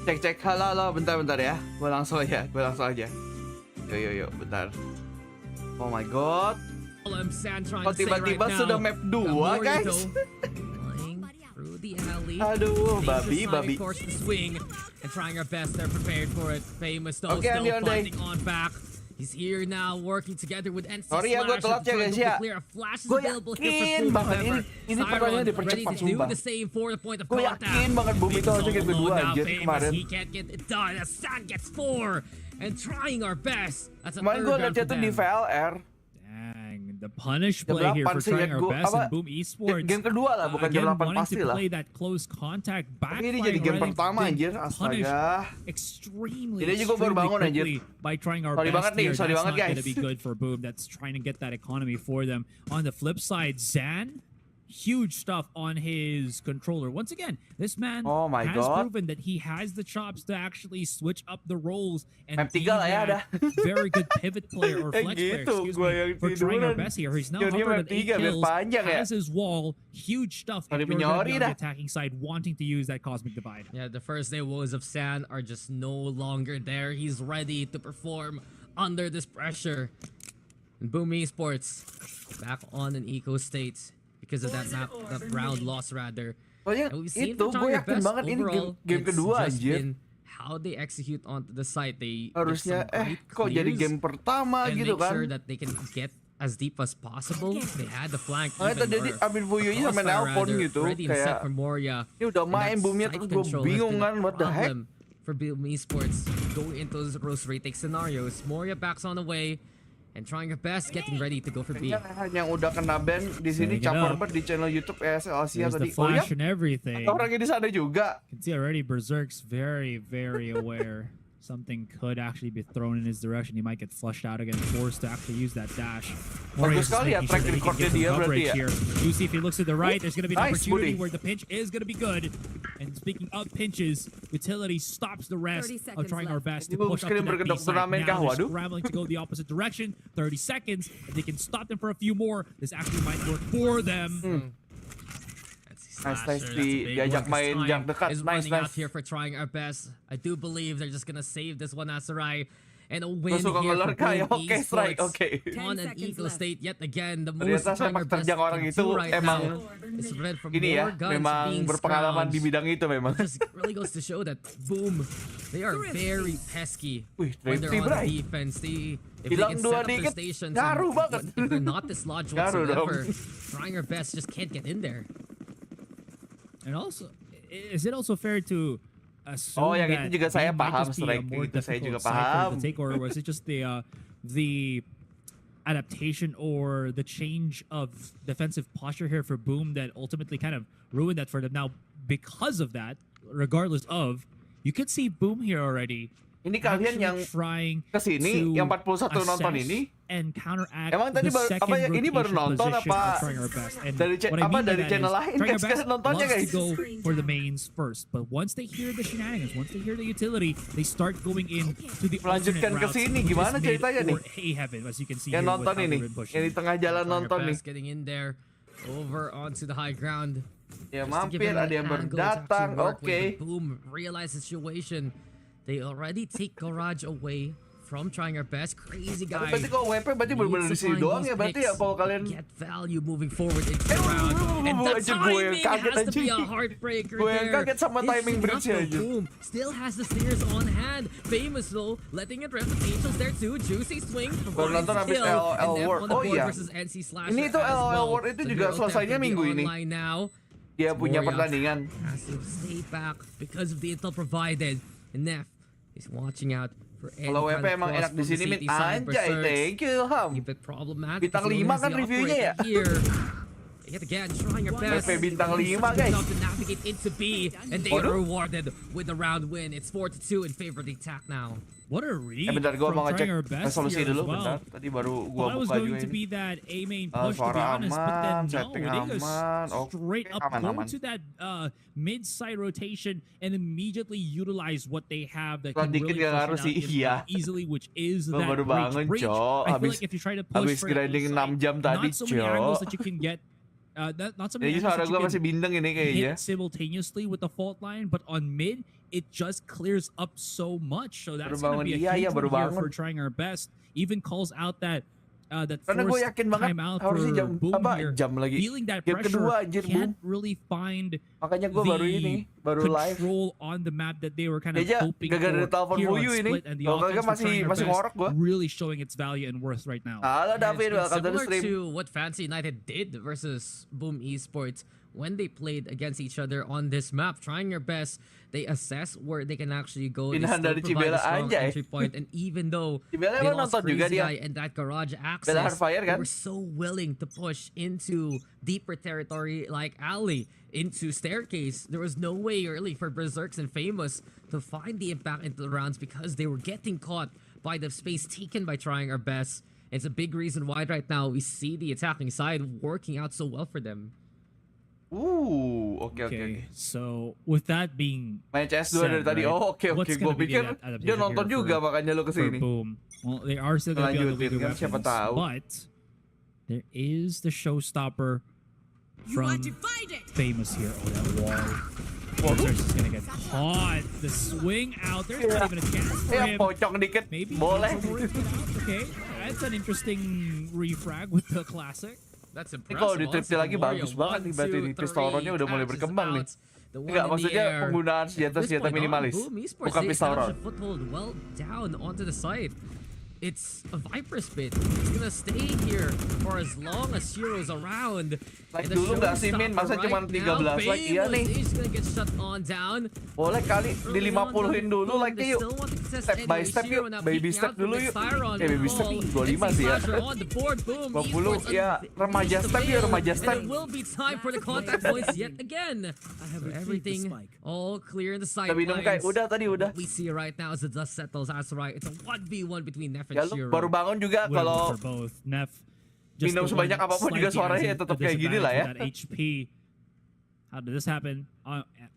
Cek. Halo, bentar ya. Gue langsung aja. Yo, bentar. Oh my god. Oh, tiba-tiba sudah map 2, guys. Aduh, babi. And trying our best, they're prepared for it. Famous though, Okay, still fighting on back. He's here now, working together with NC Sorry ya, gue telat ya guys ya. Gue yakin banget ini pertanyaan dipercepat sumpah. Gue yakin banget Boom itu harusnya game kedua anjir kemarin. He can't get it done. San gets 4 and trying our best. That's a kemarin gue liat dia tuh di VLR. The punish play here for trying our best in Boom Esports. Game kedua lah, bukan game 8 pasti lah. Play that close contact back. Ini jadi game pertama anjir, astaga. Extremely. Ini juga baru bangun anjir. By trying our best here, that's not going to be good for Boom. That's trying to get that economy for them. On the flip side, Zan, huge stuff on his controller. Once again, this man has proven that he has the chops to actually switch up the roles and be that very good pivot player or flex player, for trying our best here. He's now covered at 8 kills, has his wall, huge stuff if you're on the attacking side wanting to use that Cosmic Divide. Yeah, the first day woes of San are just no longer there. He's ready to perform under this pressure. And Boom Esports back on an eco state. Because of that round loss rather. And we've seen itu gue yakin banget ini game kedua anjir. How they execute onto the site, they harusnya kok jadi game pertama gitu kan. Make sure that they can get as deep as possible. They had the flank jadi ambil Fuyunya sama nelpon gitu kayak ini udah main Boomnya terus gue bingung kan what the heck. For Boom Esports going into those rose retake scenarios, Moria backs on the way. And trying her best, getting ready to go for B. Yang udah kena ban di sini campur banget di channel YouTube ESL Asia tadi. Oh ya, orangnya di sana juga. You can see already Berserk's very aware. Something could actually be thrown in his direction. He might get flushed out again, forced to actually use that dash. Bagus sekali ya track recordnya dia berarti ya. You see if he looks to the right, there's going to be an opportunity where the pinch is going to be good. And speaking of pinches, Utility stops the rest of trying our best to push up to that B side. Now they're scrambling to go the opposite direction. 30 seconds. If they can stop them for a few more, this actually might work for them. Nice diajak main jam dekat. Nice. Out here for trying our best. I do believe they're just gonna save this one, Asarai. And a win here for Boom Esports on an equal state yet again. The most trying our best orang itu right emang now is prevent from ini ya, more guns memang being berpengalaman di bidang itu memang. Just really goes to show that Boom, they are very pesky when they're on the defense. If they can set up their stations, if they're not dislodged whatsoever, trying our best just can't get in there. And also, is it also fair to assume yang that itu juga saya paham, strike itu saya juga paham. Or was it just the adaptation or the change of defensive posture here for Boom that ultimately kind of ruined that for them? Now, because of that, regardless of, you could see Boom here already. Ini kalian yang kesini, yang 41 nonton ini, emang tadi ini baru nonton apa dari channel lain guys? Kalian nontonnya guys? Go for the mains first, but once they hear the shenanigans, once they hear the utility, they start going in to the melanjutkan ke sini. Gimana ceritanya nih? As you can see yang nonton ini, yang di tengah jalan nonton nih. Getting in there, over onto the high ground. Ya mampir, ada yang berdatang. Oke. Boom, realize the situation. They already take Garage away from trying our best. Crazy guy. Berarti kalau WP berarti benar-benar di sini doang ya berarti ya kalau kalian get value moving forward into the round. And the timing has to be a heartbreaker there. Gue kaget sama timing bridge-nya aja. Boom still has the Steers on hand. Famous though, letting it rip the Angels there too. Juicy swing baru nonton habis LOL World. Oh iya. Ini itu LOL World itu juga selesainya minggu ini. Dia punya pertandingan. Stay back because of the intel provided. And Nef is watching out for kalau WP emang enak di sini Min anjay, thank you Ham. Bintang 5 kan reviewnya ya. Yet again, trying our best. WP bintang 5 guys. To navigate into B, and they are rewarded with the round win. It's 4-2 in favor of the attack now. What a read bentar, gua mau ngecek resolusi dulu bentar. Tadi baru gua buka juga to be that A main push to be honest, but then no, they go straight up go to that mid side rotation and immediately utilize what they have that can really push it out easily, which is that reach. I feel like if you try to push for grinding 6 jam tadi, not so many angles that you can get not something Jadi suara that gue you masih bindeng ini can kayaknya. hit simultaneously with the fault line, but on mid, it just clears up so much. So that's going to be a huge one here for trying our best. Even calls out that Karena gue forced yakin banget timeout harusnya for Boom here. jam lagi. Feeling that Game pressure, kedua anjir can't Boom. really find Makanya gue baru live. control on the map that they were kind of Kayaknya hoping gara-gara for telepon here on fuyu ini. Split, and the Kalau kagak offense for masih trying our ngorok best gue. really showing its value and worth right now. Halo David, welcome to the Similar stream. to what Fancy United did versus Boom Esports when they played against each other on this map, trying their best. They assess where they can actually go. They Pinahan still dari provide Cibela a strong aja, entry point, and even though Cibela they emang lost nonton juga Crazy dia. Guy and that garage Bela access, Hardfire they kan? were so willing to push into deeper territory like alley, into staircase. There was no way early for Berserks and Famous to find the impact into the rounds because they were getting caught by the space taken by trying our best. It's a big reason why right now we see the attacking side working out so well for them. Oke. So with that being Main CS2 dari tadi. right, Oke. what's Gue gonna be pikir the adaptation dia nonton here juga for- makanya lo for kesini. Boom. Well, they are still going to be able to Lanjutin do kan, siapa weapons, tahu. but there is the showstopper from Famous here. Oh, that wall. Berserks is going to get caught. The swing out. There's not even a chance for him. Pocong dikit. Maybe Boleh. Okay, that's an interesting refrag with the classic. That's Ini kalau impressive. di-tripnya lagi bagus banget nih. Berarti di pistol round-nya udah mulai berkembang nih. Enggak, maksudnya penggunaan senjata-senjata minimalis. Bukan pistol round. Foothold well down onto the side. It's a Viper Spit. It's gonna stay here for as long as Shiro's around. Like dulu nggak sih Min, masa cuma 13 like iya nih. He's gonna get shut on down. Boleh kali di 50-in dulu like yuk. Step by step yuk. Baby step dulu yuk. Baby step 25 sih ya. 20 ya remaja step yuk, remaja step. And it will be time for the contact points yet again. So everything all clear in the side. Udah minum kayak udah tadi udah. We see right now as the dust settles, that's right. It's a 1v1 between Nef and Ya lu Shiro. baru bangun juga kalau For both. Nef, minum the sebanyak one apapun juga slight suaranya decent tetap kayak gini lah ya. disadvantage with that HP. How did this happen?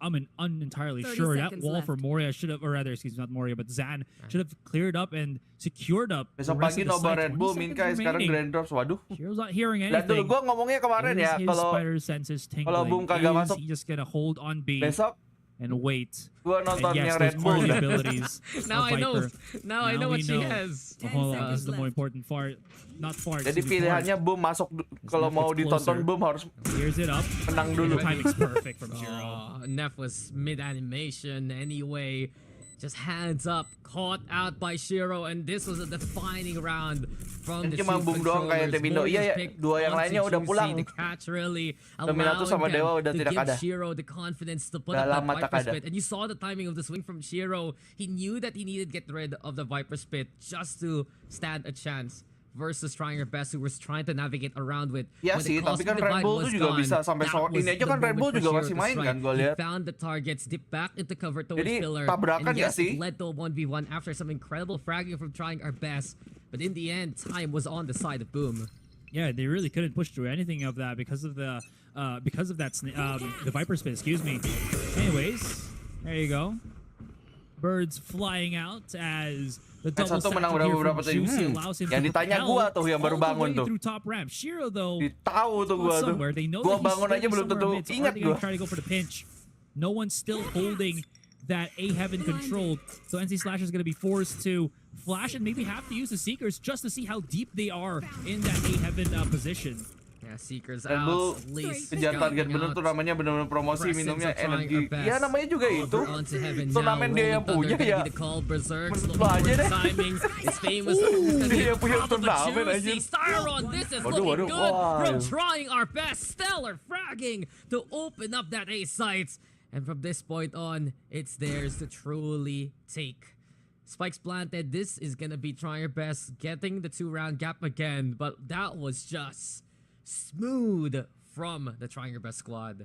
I'm entirely 30 sure that seconds wall left. for Moria should have, or rather, excuse me, not Moria, but Zan should have cleared up and secured up. Besok the rest pagi of the nobar site. Red Bull 20 Minkai seconds sekarang remaining. Grand Drops. Waduh. Shiro's not hearing Lihat dulu anything. gue ngomongnya kemarin Is ya his kalau spider senses tingling? kalau Boom kagak Is masuk he just gonna hold on B besok and wait? gue nonton And yes, yang those Red Bull are the dah. abilities Now of I know. Viper. Now I know we what she has. Oh, hold 10 on, this is the seconds more important part. Not fart. Jadi excuse me, pilihannya fart. Boom masuk kalau Nef mau gets ditonton closer. Boom harus Here's it up. menang The dulu. timing's perfect from Shiro. Nef was mid-animation anyway. Just hands up, caught out by Shiro, and this was a defining round from the Cuma two Boom doang kayak Temindo. Iya ya, dua yang lainnya udah pulang. Allowing sama Dewa udah them to tidak give ada. Shiro the confidence to put Dah up that lama tak Viper ada. Spit. And you saw the timing of the swing from Shiro. He knew that he needed to get rid of the Viper Spit just to stand a chance versus trying her best, who was trying to navigate around with. Ya When the sih, tapi Cosmic kan Red Divide Bull was tuh juga gone, bisa sampai that sore was ini aja the kan Red moment Bull for juga Shiro masih to main strike. kan gue He lihat. found the targets, dipped back into cover towards Jadi, pillar. tabrakan And ya yes, sih? it led to a 1v1 after some incredible fragging from trying our best. But in the end, time was on the side of Boom. Yeah, they really couldn't push through anything of that because of the the Viper Spit. Excuse me. Anyways, there you go. Birds flying out as the double satu stack menang here berapa from tadi? Juicy allows him Yang to ditanya propel gua tuh yang baru all the bangun way tuh. through top ramp. Shiro though, Tahu tuh gua tuh. somewhere they know Gua that he's bangun aja standing belum tentu somewhere mid, so ingat are they gonna gua. try to go for the pinch? No one's still holding that A heaven controlled, so NC Slash is going to be forced to flash and maybe have to use the Seekers just to see how deep they are in that A heaven position. Yeah, Seekers Red Bull out. At least kejar target bener tuh namanya bener-bener promosi Presence minumnya of trying energi. our best. Ya namanya juga itu. Onto heaven Turnamen now, dia yang Rolling punya Thunder ya. gonna be the call. Berserks Menurut looking gua aja for deh. timing. It's famous. Dia yang punya turnamen aja. Juicy Styron, this is Waduh, looking waduh, good wah. from trying our best. Stellar fragging to open up that A site. And from this point on, it's theirs to truly take. Spikes planted. This is gonna be trying our best, getting the 2-round gap again. But that was just smooth from the trying your best squad.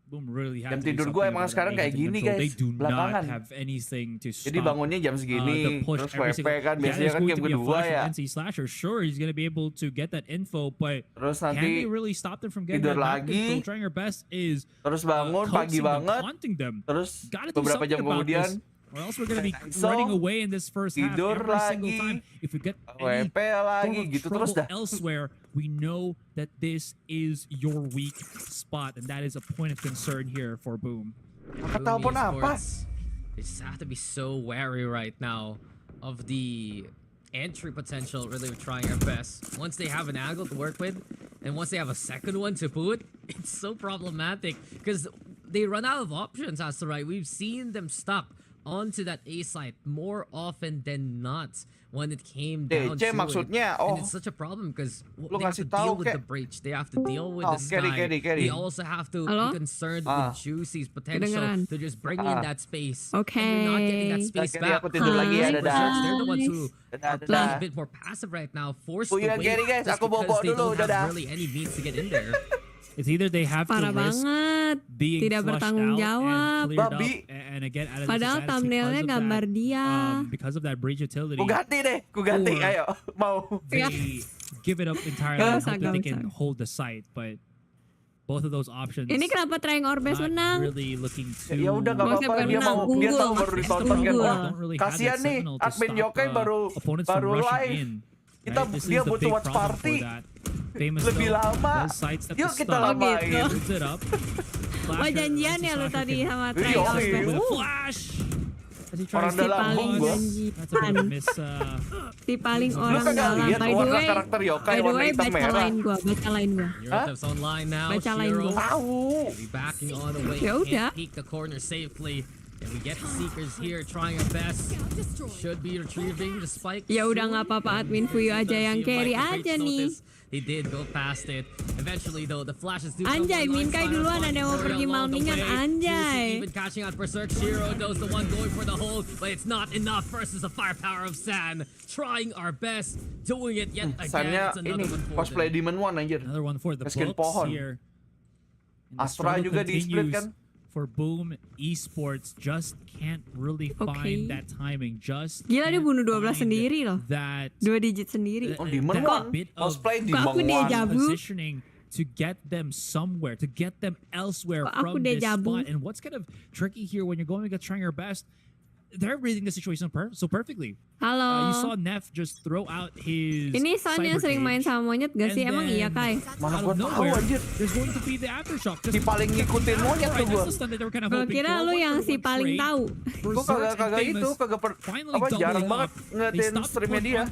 Boom really Jam had to do tidur gue something emang about sekarang that kayak A gini control. They guys, do belakangan. not have anything to stop. Jadi bangunnya jam segini, the push terus every WP single- kan Yeah, biasanya there's kan going game to be a kedua flash ya. from NC Slasher. Sure, he's going to be able to get that info, but Terus can they nanti really stop them from getting tidur that back lagi. control? Trying our best is terus bangun pagi coaxing them, banget, taunting them. terus Gotta do beberapa something jam about kemudian this. or else we're gonna be running away in this first half every single time. If we get any form of trouble elsewhere, we know that this is your weak spot, and that is a point of concern here for Boom. Boom Esports, they just have to be so wary right now of the entry potential. Really, we're trying our best. Once they have an angle to work with, and once they have a second one to put, it's so problematic because they run out of options as to right. We've seen them stuck onto that A site more often than not when it came down to it. And it's such a problem because they have to deal with the breach. They have to deal with the sky. They also have to be concerned with Juicy's potential to just bring in that space. Okay. And they're not getting that space back. They're the ones who are playing a bit more passive right now, forced to wait just because they don't have really any means to get in there. It's either they have to risk being tidak flushed bertanggung out jawab. and cleared up and again out of Padahal thumbnailnya gambar dia. Because of that breach utility. Ku ganti, ayo, mau. They give it up entirely and hope that they can hold the site, but both of those options. Ini kenapa trying our best menang? Really looking to. Ya udah nggak apa-apa, dia tahu baru ditonton kan. Kasian nih, admin yokai baru live. Dia butuh watch party. Lebih lama. Yuk kita lamain. Wah janjian ya lu tadi sama trying our best. Flash. Orang dalam Si paling orang dalam. By the way, baca lain gua. Baca lain gua. Ya udah. And we get the Seekers here trying our best. Should be retrieving the spike. Ya udah nggak apa-apa, admin Fuyu aja yang carry aja nih. They did go past it. Eventually though, the flashes do Anjay, Minkai duluan ada yang mau pergi malmingan, anjay. Even catching out Berserk, Shiro knows the one going for the hold, but it's not enough versus the firepower of San. Trying our best, doing it yet again. It's another one for cosplay Demon One anjir. Another one for the Skin books pohon. here. Astra juga di split kan. For Boom Esports, just can't really find that timing. Just gila dia bunuh 12 sendiri loh. That 2 digit sendiri. Demon One. Cosplay Demon One. Positioning to get them somewhere, to get them elsewhere from this spot. And what's kind of tricky here when you're going against trying your best, they're reading the situation so perfectly. Halo. You saw Neff just throw out his. Ini San yang sering main sama monyet gak sih? Emang iya Kai? Mana gua tahu anjir. There's going to be the aftershock. Si paling ngikutin monyet tuh gua. Gua kira lu yang si paling tahu. Gua kagak jarang banget ngeliatin streamnya dia.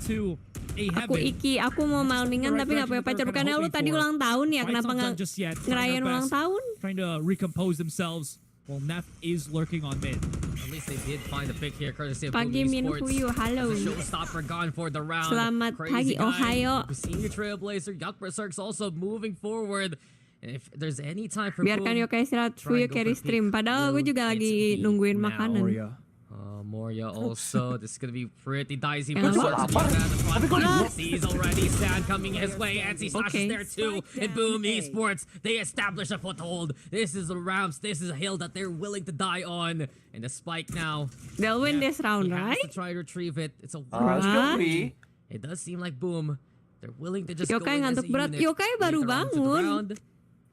Aku mau malmingan tapi gak punya pacar. Bukannya lu tadi ulang tahun ya? Kenapa gak ngerayain ulang tahun? Trying to recompose themselves. Well, Neff is lurking on mid. At least they did find a pick here, courtesy of Pagi Min Fuyu, halo. Showstopper gone for the round. Selamat pagi, Ohio. Senior Trailblazer, got Berserks also moving forward. And if there's any time for biarkan yokai istirahat, Fuyu carry stream. Padahal gue juga lagi nungguin makanan. Moria also. This is gonna be pretty dicey. He's already San coming his way. Anti slashes there too. And Boom Esports, they establish a foothold. This is a ramps. This is a hill that they're willing to die on. And the spike now. They'll win this round, right? To try to retrieve it. It's a it does seem like Boom. They're willing to just yokai go ngantuk berat. Yokai baru bangun.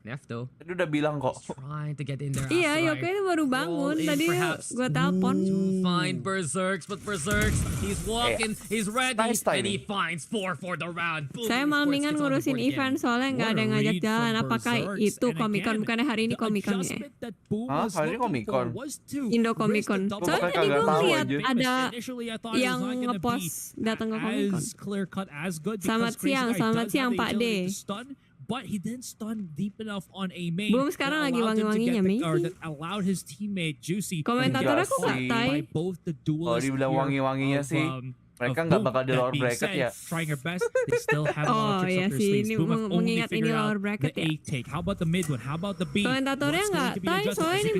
Nefto. Tadi udah bilang kok. Trying to get in there. Iya, yokai itu baru bangun. Tadi gue telepon. Find Berserks, but Berserks, he's walking, he's ready, and he finds 4 for the round. Boom, saya malmingan ngurusin event soalnya nggak ada yang ngajak jalan. Apakah itu Comic-Con? Bukannya hari ini Comic-Con ya? Hari ini Comic-Con. Indo Comic-Con. Soalnya tadi gue ngeliat ada yang ngepost datang ke Comic-Con. Selamat siang Pak D. But he didn't stun deep enough on a main. Boom sekarang lagi wangi-wanginya maybe. That allowed his teammate Juicy. Komentatornya kok nggak tay? Oh dibilang wangi-wanginya sih. Mereka nggak bakal di lower bracket ya. Trying her best, they still have a lot of tricks up their sleeves. Ini Boom have only mengingat ini figured lower out bracket the ya. A take. How about the mid one? How about the B? Komentatornya nggak tay, soalnya ini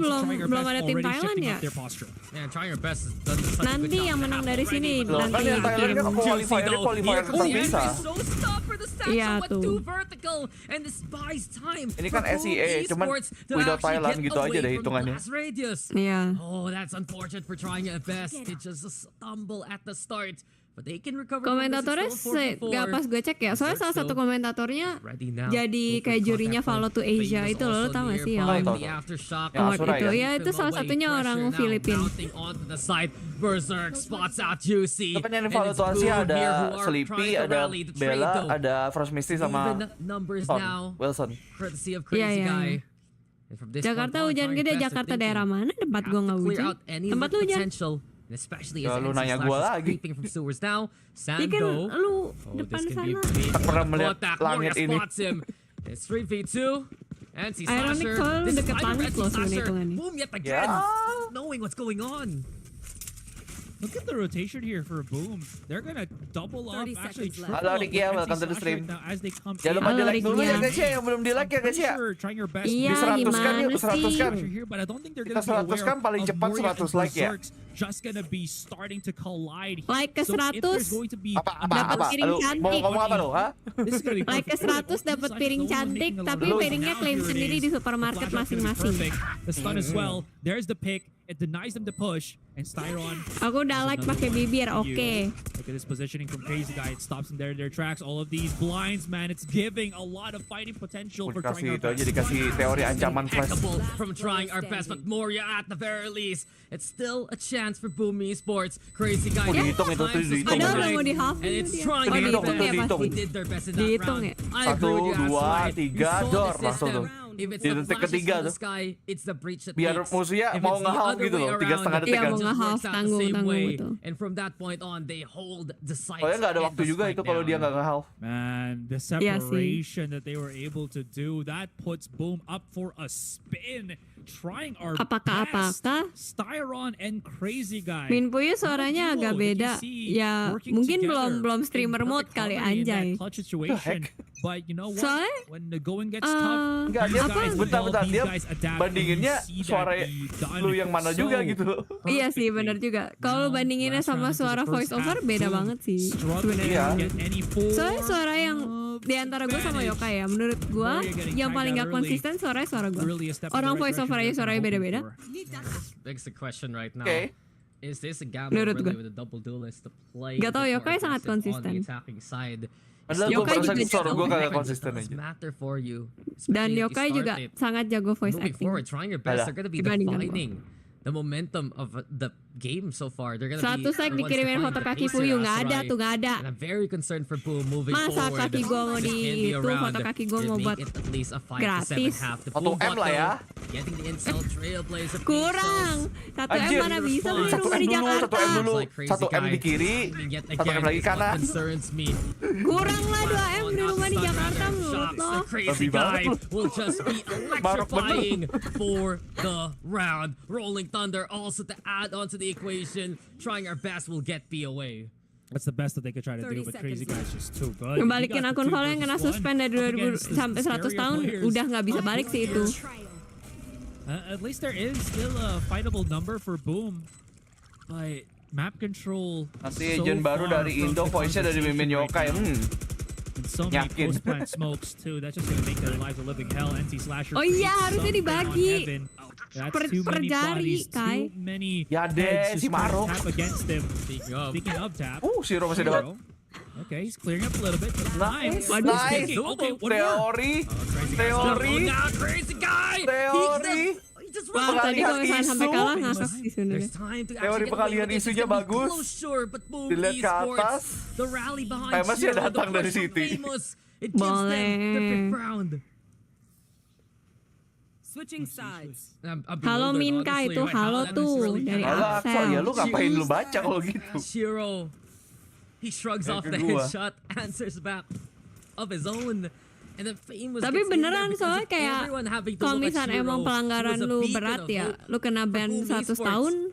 belum ada tim Thailand ya. Yeah, trying your best. Nanti yang menang dari sini nanti yang Thailand kan qualifier tetap bisa. Iya tuh. Ini kan SEA, cuman without Thailand gitu aja deh hitungannya. Iya. Oh, that's unfortunate for trying at best. It just stumble at the start. but they can recover. Komentatornya gak pas gue cek ya, soalnya salah satu komentatornya jadi kayak jurinya Follow to Asia itu loh, lo tau gak sih yang award itu? Ya itu salah satunya orang Filipina. Berserk spots out Juicy. Kan yang Follow to Asia ada Sleepy, ada Bella, ada Frost Misty sama Wilson. Iya. Jakarta hujan gede, Jakarta daerah mana? Tempat gue nggak hujan. Tempat lu hujan. Especially ya, lu nanya gue lagi. Ikan lu depan sana. Tak pernah melihat langit ini. It's 3v2. Ironic soal deket langit loh sebenarnya hitungannya. Boom yet again. Knowing what's going on. Look at the rotation here for Boom. They're gonna double up, actually triple up. Halo Ricky, welcome to the stream. As they come Jangan lupa di like dulu ya guys ya, yang belum di like ya guys ya. Iya, di 100 kan yuk, 100 kan. Kita 100 kan paling cepat 100 like ya. Just gonna be starting to collide. Like ke 100 dapat piring cantik. Mau ngomong apa lo, ha? Like ke 100 dapat piring cantik, tapi piringnya klaim sendiri di supermarket masing-masing. The stun as well. There's the pick. It denies them the push. And Styron. Aku udah like pakai bibir, oke. Look at this positioning from Crazy Guy. It stops them there in their tracks. All of these blinds, man. It's giving a lot of fighting potential for trying our best. Jadi kasih teori ancaman flash. From trying our best, but Moria at the very least, it's still a chance for Boom Esports. Crazy Guy. Dihitung itu tuh dihitung. Padahal mau di half. And it's trying dihitung. They did their best in that round. 1, 2, 3, dor langsung tuh. Di detik ketiga tuh. Biar musuhnya mau nge-half gitu loh, 3,5 detik kan. Iya, mau nge-half, tanggung itu. And from that point on, they hold the sight. Soalnya nggak ada waktu juga itu kalau dia nggak nge-half. Man, the separation that they were able to do, that puts Boom up for a spin. Trying our best. Styron and Crazy Guy. Min Puyu suaranya agak beda. Ya, mungkin belum streamer mode kali anjay. But you know what? Soalnya, when the going gets tough, enggak dia bentar dia bandinginnya suara lu yang mana juga gitu. Iya sih, benar juga. Kalau bandinginnya sama suara voice over beda banget sih sebenarnya. Soalnya suara yang di antara gue sama yokai ya, menurut gue yang paling gak konsisten suara gue. Orang voice over aja suaranya beda-beda. Begs the question right now. Is this a gamble really with a double duelist to play? Gak tau, yokai sangat konsisten. Yokai juga suara gue kagak konsisten aja. Dan yokai juga sangat jago voice acting. Dibandingkan the momentum of the game so far. They're gonna satu sek dikirimin foto kaki Fuyu, nggak ada. And I'm very concerned for Boom moving masa forward. Masa kaki gue mau di itu, foto kaki gue mau buat gratis. 1M lah ya. Kurang. 1M mana bisa beli rumah di Jakarta. 1M dulu. 1M di kiri, 1M lagi kanan. Kurang lah 2M beli rumah di Jakarta menurut lo. Crazy Guy will just be electrifying for the round. Rolling Thunder also to add on to the equation. Trying our best will get B away. That's the best that they could try to do, but Crazy Guy is just too good. Kembalikin akun follow yang kena suspend dari 2000 sampai 100 tahun, udah nggak bisa balik sih itu. At least there is still a fightable number for Boom, but map control. Nanti agent baru dari Indo, voice-nya dari Mimin Yokai. And so many post-plant smokes too. That's just gonna make their lives a living hell. NC Slasher. Oh iya, harusnya dibagi. That's too many bodies, too many heads just tap against him. Speaking of tap. Siro masih dapat. Okay, he's clearing up a little bit. Nice. Okay, Teori. Crazy Guy. Teori. Wah, tadi kalau misalnya sampai kalah ngakak sih sebenarnya. Teori pengalihan isunya bagus. Dilihat ke atas. Masih datang dari City. Boleh. Switching sides. Halo Minka itu, halo tuh dari Axel. Ya lu ngapain lu baca kalau gitu? Shiro, he shrugs off the headshot, answers back of his own. And then famous. Tapi beneran soalnya kayak kalau misalnya emang pelanggaran lu berat ya, lu kena ban 100 tahun,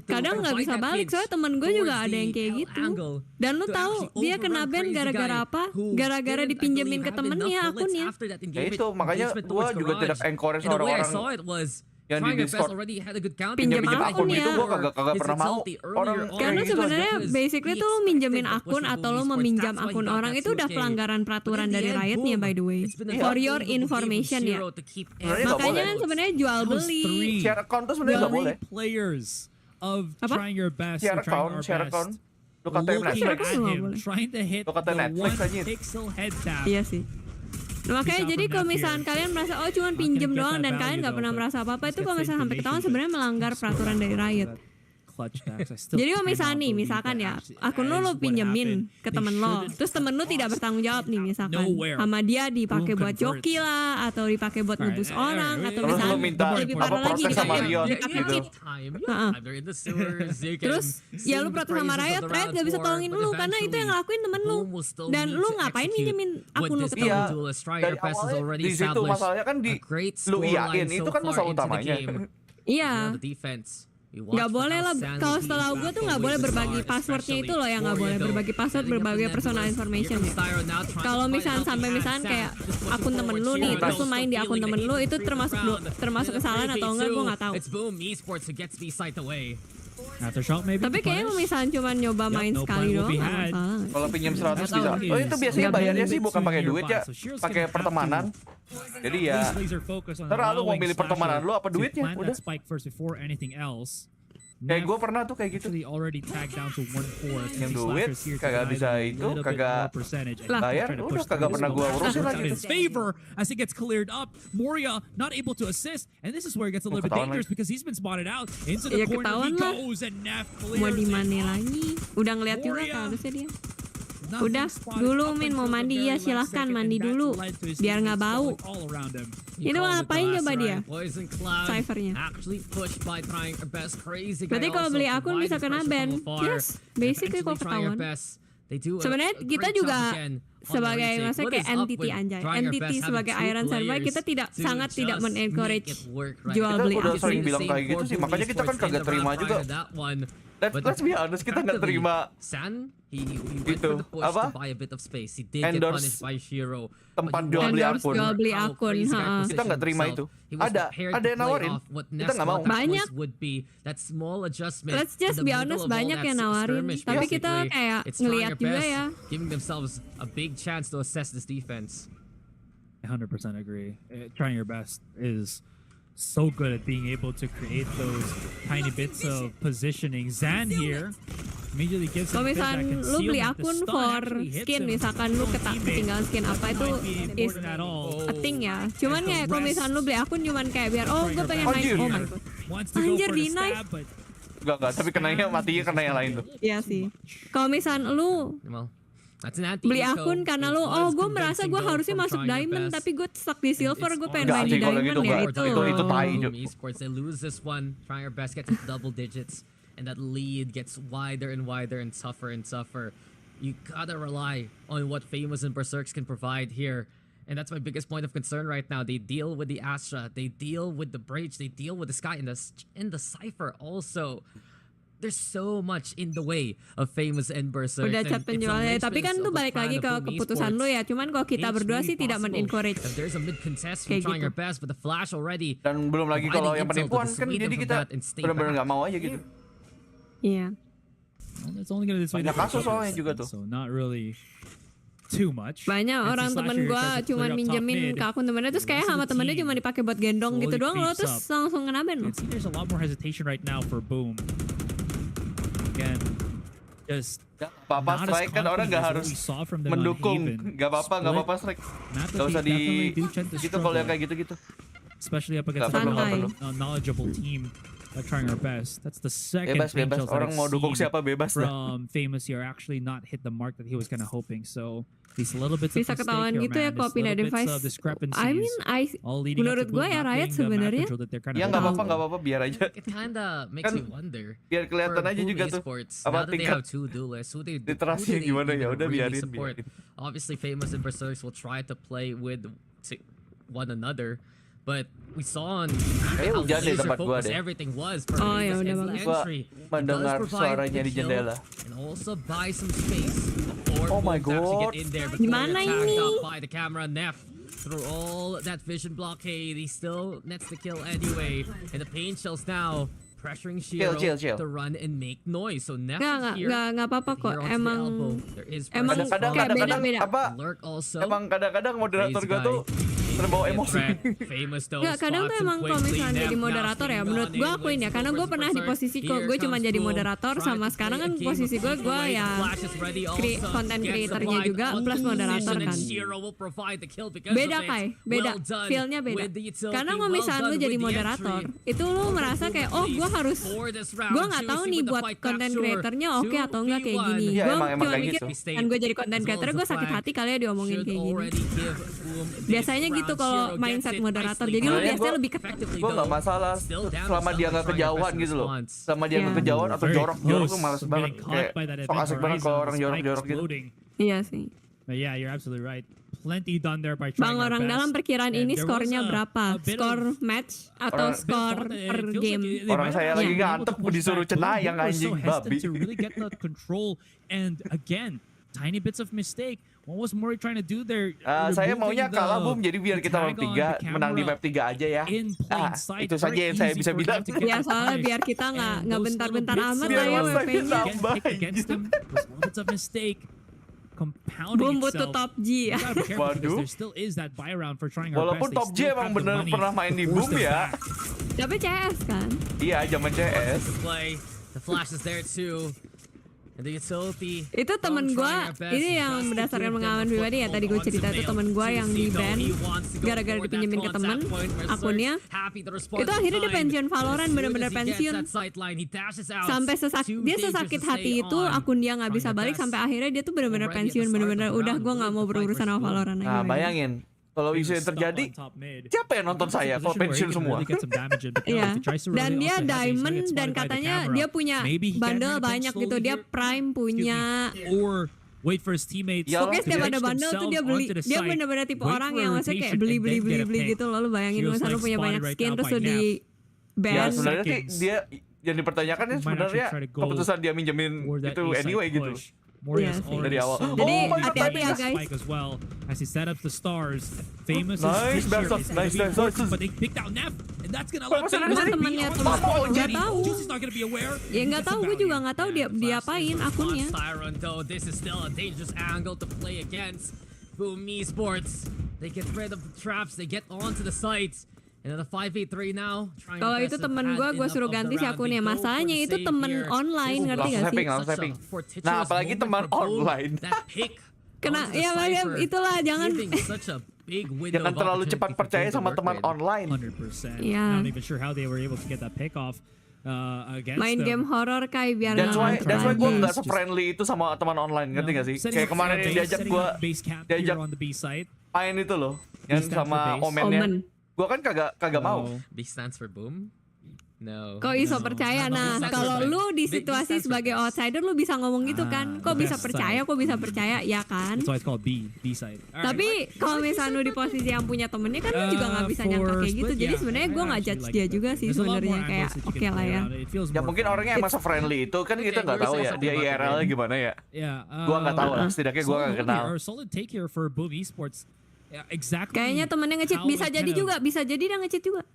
kadang nggak bisa balik. Soalnya temen gue juga ada yang kayak gitu. Dan lu tahu dia kena ban gara-gara apa? Gara-gara dipinjemin ke temennya akunnya. Ya itu makanya gue juga tidak encourage orang-orang yang di Discord pinjam akun itu gue kagak pernah mau karena sebenarnya basically tuh lu minjemin akun atau lu meminjam akun orang itu udah pelanggaran peraturan dari Riotnya by the way, for your information ya. Makanya kan sebenarnya jual beli. Share account tuh sebenarnya nggak boleh. Players of apa? Trying Your Best. Share account. Lu katain looking Netflix. at him, trying to hit Lu katain the Netflix one aja. pixel head tap. Iya sih. Nah, makanya jadi kalau misalkan kalian merasa oh cuman pinjem doang dan kalian nggak pernah merasa apa-apa, itu kalau misalnya sampai ketahuan sebenarnya melanggar peraturan dari Riot. Jadi kalau misalkan ya akun lu pinjemin ke temen lo, terus temen lu tidak bertanggung jawab nih misalkan sama dia dipakai buat joki lah atau dipakai buat ngebus orang atau misalnya lebih parah lagi dipakai terus ya lu protes sama Riot gak bisa tolongin lu karena itu yang ngelakuin temen lu dan lu ngapain minjemin akun lu ke temen lu. Dari awalnya di situ masalahnya kan di lu iain itu kan masalah utamanya. Iya. Gak boleh lah, kalau setelah gue tuh gak boleh berbagi passwordnya itu loh yang gak boleh berbagi password, berbagi personal information ya. Kalau misalnya sampai misalnya kayak akun temen lu nih, terus lu main di akun temen lu itu termasuk kesalahan atau enggak gue gak tahu. Tapi kayaknya kalau misalnya cuma nyoba main sekali doang gak masalah. Kalau pinjam 100 bisa. Oh itu biasanya bayarnya sih bukan pakai duit ya, pakai pertemanan. Jadi ya, ntar lu mau milih pertemanan lu apa duitnya, udah. Kayak gue pernah tuh kayak gitu. Yang duit kagak bisa itu, kagak bayar, udah kagak pernah gue urusin lagi. Favor as it gets cleared up. Moria not able to assist, and this is where it gets a little bit dangerous because he's been spotted out into the corner. He goes and Neff clears. Mau di mana lagi? Udah ngeliat juga kan harusnya dia. Udah dulu Min mau mandi ya silahkan mandi dulu biar nggak bau. Itu ngapain coba dia? Cyphernya. Berarti kalau beli akun bisa kena ban. Yes, basically kalau ketahuan. Sebenarnya kita juga sebagai maksudnya kayak entity anjay, entity sebagai ironsenpai kita sangat tidak men-encourage jual beli akun. Kita udah sering bilang kayak gitu sih, makanya kita kan kagak terima juga. Let's be honest, kita nggak terima itu apa? Endorse tempat jual beli akun. Kita nggak terima itu. Ada yang nawarin, kita nggak mau. Banyak. Let's just be honest, banyak yang nawarin. Tapi kita kayak ngelihat juga ya. Giving themselves a big chance to assess this defense. 100% agree. Trying your best is so good at being able to create those tiny bits of positioning. Zan here immediately gives him that concealment. Lu beli akun for skin, misalkan lu ketinggalan skin apa itu is a thing ya. Cuman kayak kalau misalkan lu beli akun cuman kayak biar gue pengen naik, oh my god. Anjir di naik. Enggak, tapi kenanya matinya kena yang lain tuh. Iya sih. Kalau misalkan lu beli akun karena lu gue merasa gue harusnya masuk diamond tapi gue stuck di silver, gue pengen main di diamond gitu, ya itu tai. Esports they lose this one, trying our best get to double digits and that lead gets wider and wider and tougher and tougher. You gotta rely on what Famous and Berserks can provide here. And that's my biggest point of concern right now. They deal with the Astra, they deal with the Breach, they deal with the Sky in the Cypher also. There's so much in the way of Famous and Berserk. Udah cat penjualnya, tapi kan tuh balik lagi ke keputusan lu ya. Cuman kalau kita berdua sih tidak men-encourage. There's a mid contest from trying our best, but the flash already. Dan belum lagi kalau yang penipuan kan jadi kita benar-benar nggak mau aja gitu. Iya. Banyak kasus soalnya juga tuh. So not really too much. Banyak orang temen gue cuman minjemin ke akun temennya terus kayak sama temennya cuma dipakai buat gendong gitu doang lo terus langsung kena ban lo. There's a lot more hesitation right now for Boom. Again, just apa-apa strike kan orang nggak harus mendukung, nggak apa-apa strike, nggak usah di gitu kalau yang kayak gitu. Especially up against a knowledgeable team. Trying our best. That's the second bebas. Orang mau dukung siapa bebas from Famous here actually not hit the mark that he was kind of hoping. So these little bits bisa ketahuan gitu ya kalau pindah device. I mean, menurut gue ya Riot sebenarnya. Ya nggak apa-apa biar aja. It kinda makes you wonder. Biar kelihatan aja juga tuh. Apa tingkat literasi gimana ya udah biarin. Obviously, Famous and Berserks will try to play with one another. But we saw on how laser focused everything was for ya udah entry. Mendengar suaranya di jendela. And also buy some space before actually get in there. But gimana ini? By the camera, Neff through all that vision blockade, he still nets the kill anyway. And the pain shells now pressuring Shiro to run and make noise. So Neff nggak apa-apa kok. Emang kadang-kadang beda-beda. emang kadang-kadang moderator gue tuh terbawa emosi. Nggak, kadang tuh emang kalau misalnya jadi moderator ya, menurut gue akuin ya, karena gue pernah di posisi gue cuma jadi moderator, sama sekarang kan posisi gue ya content creatornya juga plus moderator kan. Beda Kai, beda, feel-nya beda. Karena kalau misalnya lu jadi moderator, itu lu merasa kayak gue nggak tahu nih buat content creatornya oke atau enggak kayak gini. Gue cuma mikir, kan gue jadi content creator, gue sakit hati kali ya diomongin kayak gini. Biasanya gitu kalau mindset moderator, jadi lu biasanya lebih ketat. Gue nggak masalah selama dia nggak kejauhan gitu loh. Selama dia nggak kejauhan atau jorok tuh males banget. Kayak sok asik banget kalau orang jorok gitu. Iya sih. Yeah, you're absolutely right. Plenty done there by Bang, orang dalam perkiraan ini skornya berapa? Skor match atau skor per game? Orang saya lagi ngantuk disuruh cenayang anjing babi. And again, tiny bits of mistake. What was Mori trying to do there? Saya maunya kalah Boom, jadi biar kita menang di map 3 aja ya. Itu saja yang saya bisa bilang. Ya soalnya biar kita nggak bentar-bentar amat lah ya WP-nya. Bits of mistake. Boom butuh top G ya. Waduh. Walaupun top G emang bener pernah main di Boom ya. Tapi CS kan? Iya, zaman CS. The flash is there too. Itu temen gue, ini yang berdasarkan pengalaman pribadi ya, tadi gue cerita itu temen gue yang di ban gara-gara dipinjemin ke temen akunnya. Itu akhirnya dia pensiun Valorant, bener-bener pensiun. Sampai dia sesakit hati itu akun dia nggak bisa balik, sampai akhirnya dia tuh bener-bener pensiun, bener-bener udah gue nggak mau berurusan sama Valorant lagi. Nah bayangin, kalau isu yang terjadi, siapa yang nonton saya kalau pensiun semua? Iya. Dan dia diamond dan katanya dia punya bundle banyak gitu. Dia prime punya. Pokoknya setiap ada bundle tuh dia beli. Dia bener-bener tipe orang yang maksudnya kayak beli gitu. Lalu bayangin misalnya lu punya banyak skin terus lu di ban. Ya sebenarnya sih dia yang dipertanyakan ya sebenarnya keputusan dia minjemin itu anyway gitu. Yes, dari awal. Jadi hati-hati ya guys. As he set up the stars, famous nice, but they picked out Neff, and that's gonna allow temennya tuh nggak tahu. Ya nggak tahu, gue juga nggak tahu dia apain akunnya. This is still a dangerous angle to play against. Boom Esports. They get rid of the traps. They get onto the sites. And then the 5v3 now. Kalau itu temen gue suruh ganti si akunnya. Masalahnya itu temen online, ngerti gak sih? Nah apalagi teman online. Kena, ya itulah jangan. Jangan terlalu cepat percaya sama teman online. 100%. Yeah. Not even sure how they were able to get that pick off. Main game horror kayak biar that's why gue nggak se-friendly itu sama teman online, ngerti gak sih? Kayak kemarin diajak main itu loh, yang sama Omennya. Gue kan kagak mau. B stands for boom. No. Kok iso percaya? Nah, kalau lu di situasi sebagai outsider lu bisa ngomong gitu kan? Kok bisa percaya? Ya kan? That's why it's called B side. Tapi kalau misalnya lu di posisi yang punya temennya kan lu juga nggak bisa nyangka kayak gitu. Jadi sebenarnya gue nggak judge dia juga sih sebenarnya, kayak oke lah ya. Ya mungkin orangnya emang friendly itu kan kita nggak tahu ya dia IRL gimana ya. Gue nggak tahu lah, setidaknya gue nggak kenal. Solid take here for Boom Esports. Kayaknya temennya nge-cheat, bisa jadi dia nge-cheat juga.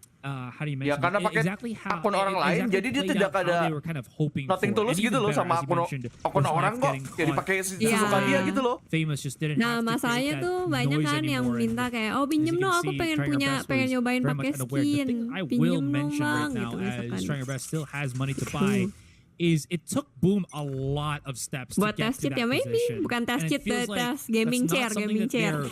Ya karena pakai akun orang lain, jadi dia tidak ada nothing tulus gitu loh sama akun orang kok. Jadi pakai sesuka dia gitu loh. Nah masalahnya tuh banyak kan yang minta kayak, oh pinjem dong, aku pengen nyobain pakai skin, pinjem dong bang gitu misalkan. It took Boom a lot of steps buat to get test to cheat that ya, maybe position. bukan test cheat, test gaming chair.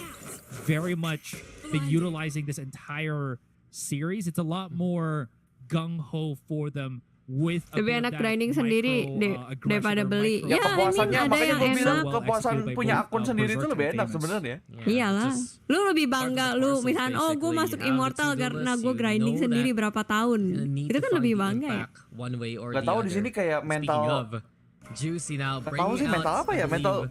Very much been utilizing this entire series. It's a lot more gung ho for them with lebih enak grinding sendiri daripada beli. Ya kepuasannya, ada makanya yang gue bilang enak. kepuasan punya akun sendiri itu lebih enak sebenarnya. Iyalah, lu lebih bangga lu misalnya, oh gue masuk Immortal karena gue grinding sendiri berapa tahun. Itu kan lebih bangga ya. Gak tahu di sini kayak mental. Gak tahu sih mental apa ya, mental.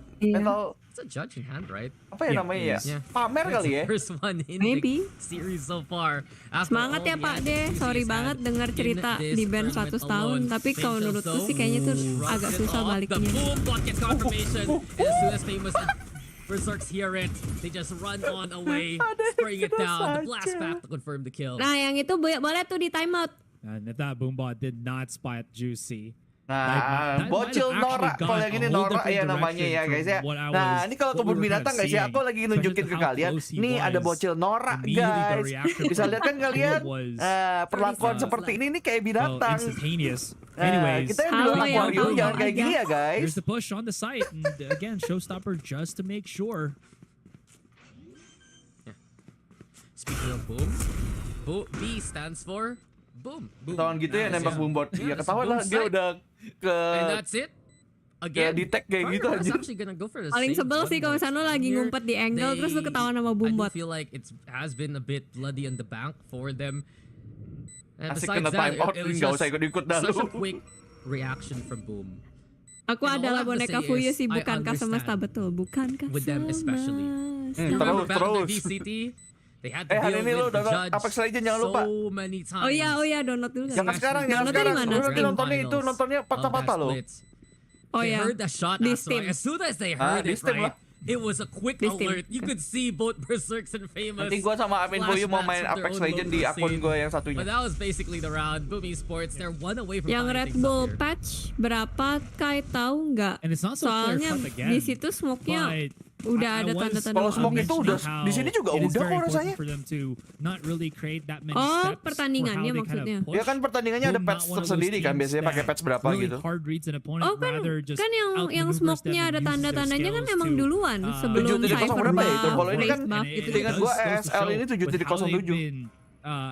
It's a judge in hand, right? Apa ya namanya ya? Pamer kali ya? First one in maybe. the series so far. Semangat ya Pak De, sorry banget dengar cerita di band 100 tahun. Tapi kalau menurutku sih kayaknya tuh agak susah baliknya. The boom bot gets confirmation. And as soon as famous Berserks hear it, they just run on away, spraying it down. The blast back to confirm the kill. Nah yang itu boleh tuh di timeout. And if that Boombot did not spot Juicy, Nah, bocil norak. Kalau yang ini norak ya namanya ya guys ya. Nah, ini kalau kebun binatang guys ya, aku lagi nunjukin ke kalian. Nih ada bocil norak guys. Bisa lihat kan kalian? Perlakuan seperti ini kayak binatang. Kita yang di luar akuarium jangan kayak gini ya guys. Here's the push on the site, and again, showstopper just to make sure. Speaking of boom, B stands for boom. Tahun gitu ya nembak boom bot. Ya ketahuan lah dia udah ke. And that's it. Again, detect kayak gitu aja. Paling sebel sih kalau misalnya lo lagi ngumpet di angle terus lo ketahuan sama boom bot. I feel like it has been a bit bloody on the bank for them. And Asik besides kena time out, that, it was nggak usah ikut-ikut dah such a lu. quick reaction from Boom. Aku adalah boneka fuyu sih, bukankah semesta, betul, bukankah with them especially. Terus. They had to hari deal ini lo with the download judge Apex Legends jangan lupa. so many times. Oh iya, download dulu. Jangan sekarang, jangan Downloadnya sekarang. di mana? Lu nanti nontonnya itu, nontonnya patah-patah lo. Oh They ya, heard the shot di as well. Steam. As soon as they heard di it, Steam right? lah. It was a quick Di Steam. alert. You could see both Berserks and Famous. Nanti gua sama admin Fuyu mau main flashbacks of their Apex own Legends di local akun scene. gua yang satunya. But that was basically the round. Boom Esports, they're one away from yang tying Red things up Bull here. patch berapa Kai tahu nggak? And it's not so clear Soalnya cut again, di situ smoke-nya but udah ada I was tanda-tanda Kalau smoke obvious. itu udah di sini juga It is udah very kok important rasanya. for them to not really create that many Oh, steps for pertandingannya how they kind of maksudnya. push. Ya kan pertandingannya ada Boom, patch not one of those tersendiri kan, teams biasanya pakai that patch berapa really gitu. hard reads an opponent, Oh kan, rather just kan yang outmaneuvers smoke-nya them ada and uses their tanda-tandanya kan skills emang to, duluan sebelum 7-0 cyber berapa ya itu? buff, Kalau ini kan race buff And gitu. ingat gua ESL ini 7-0-7.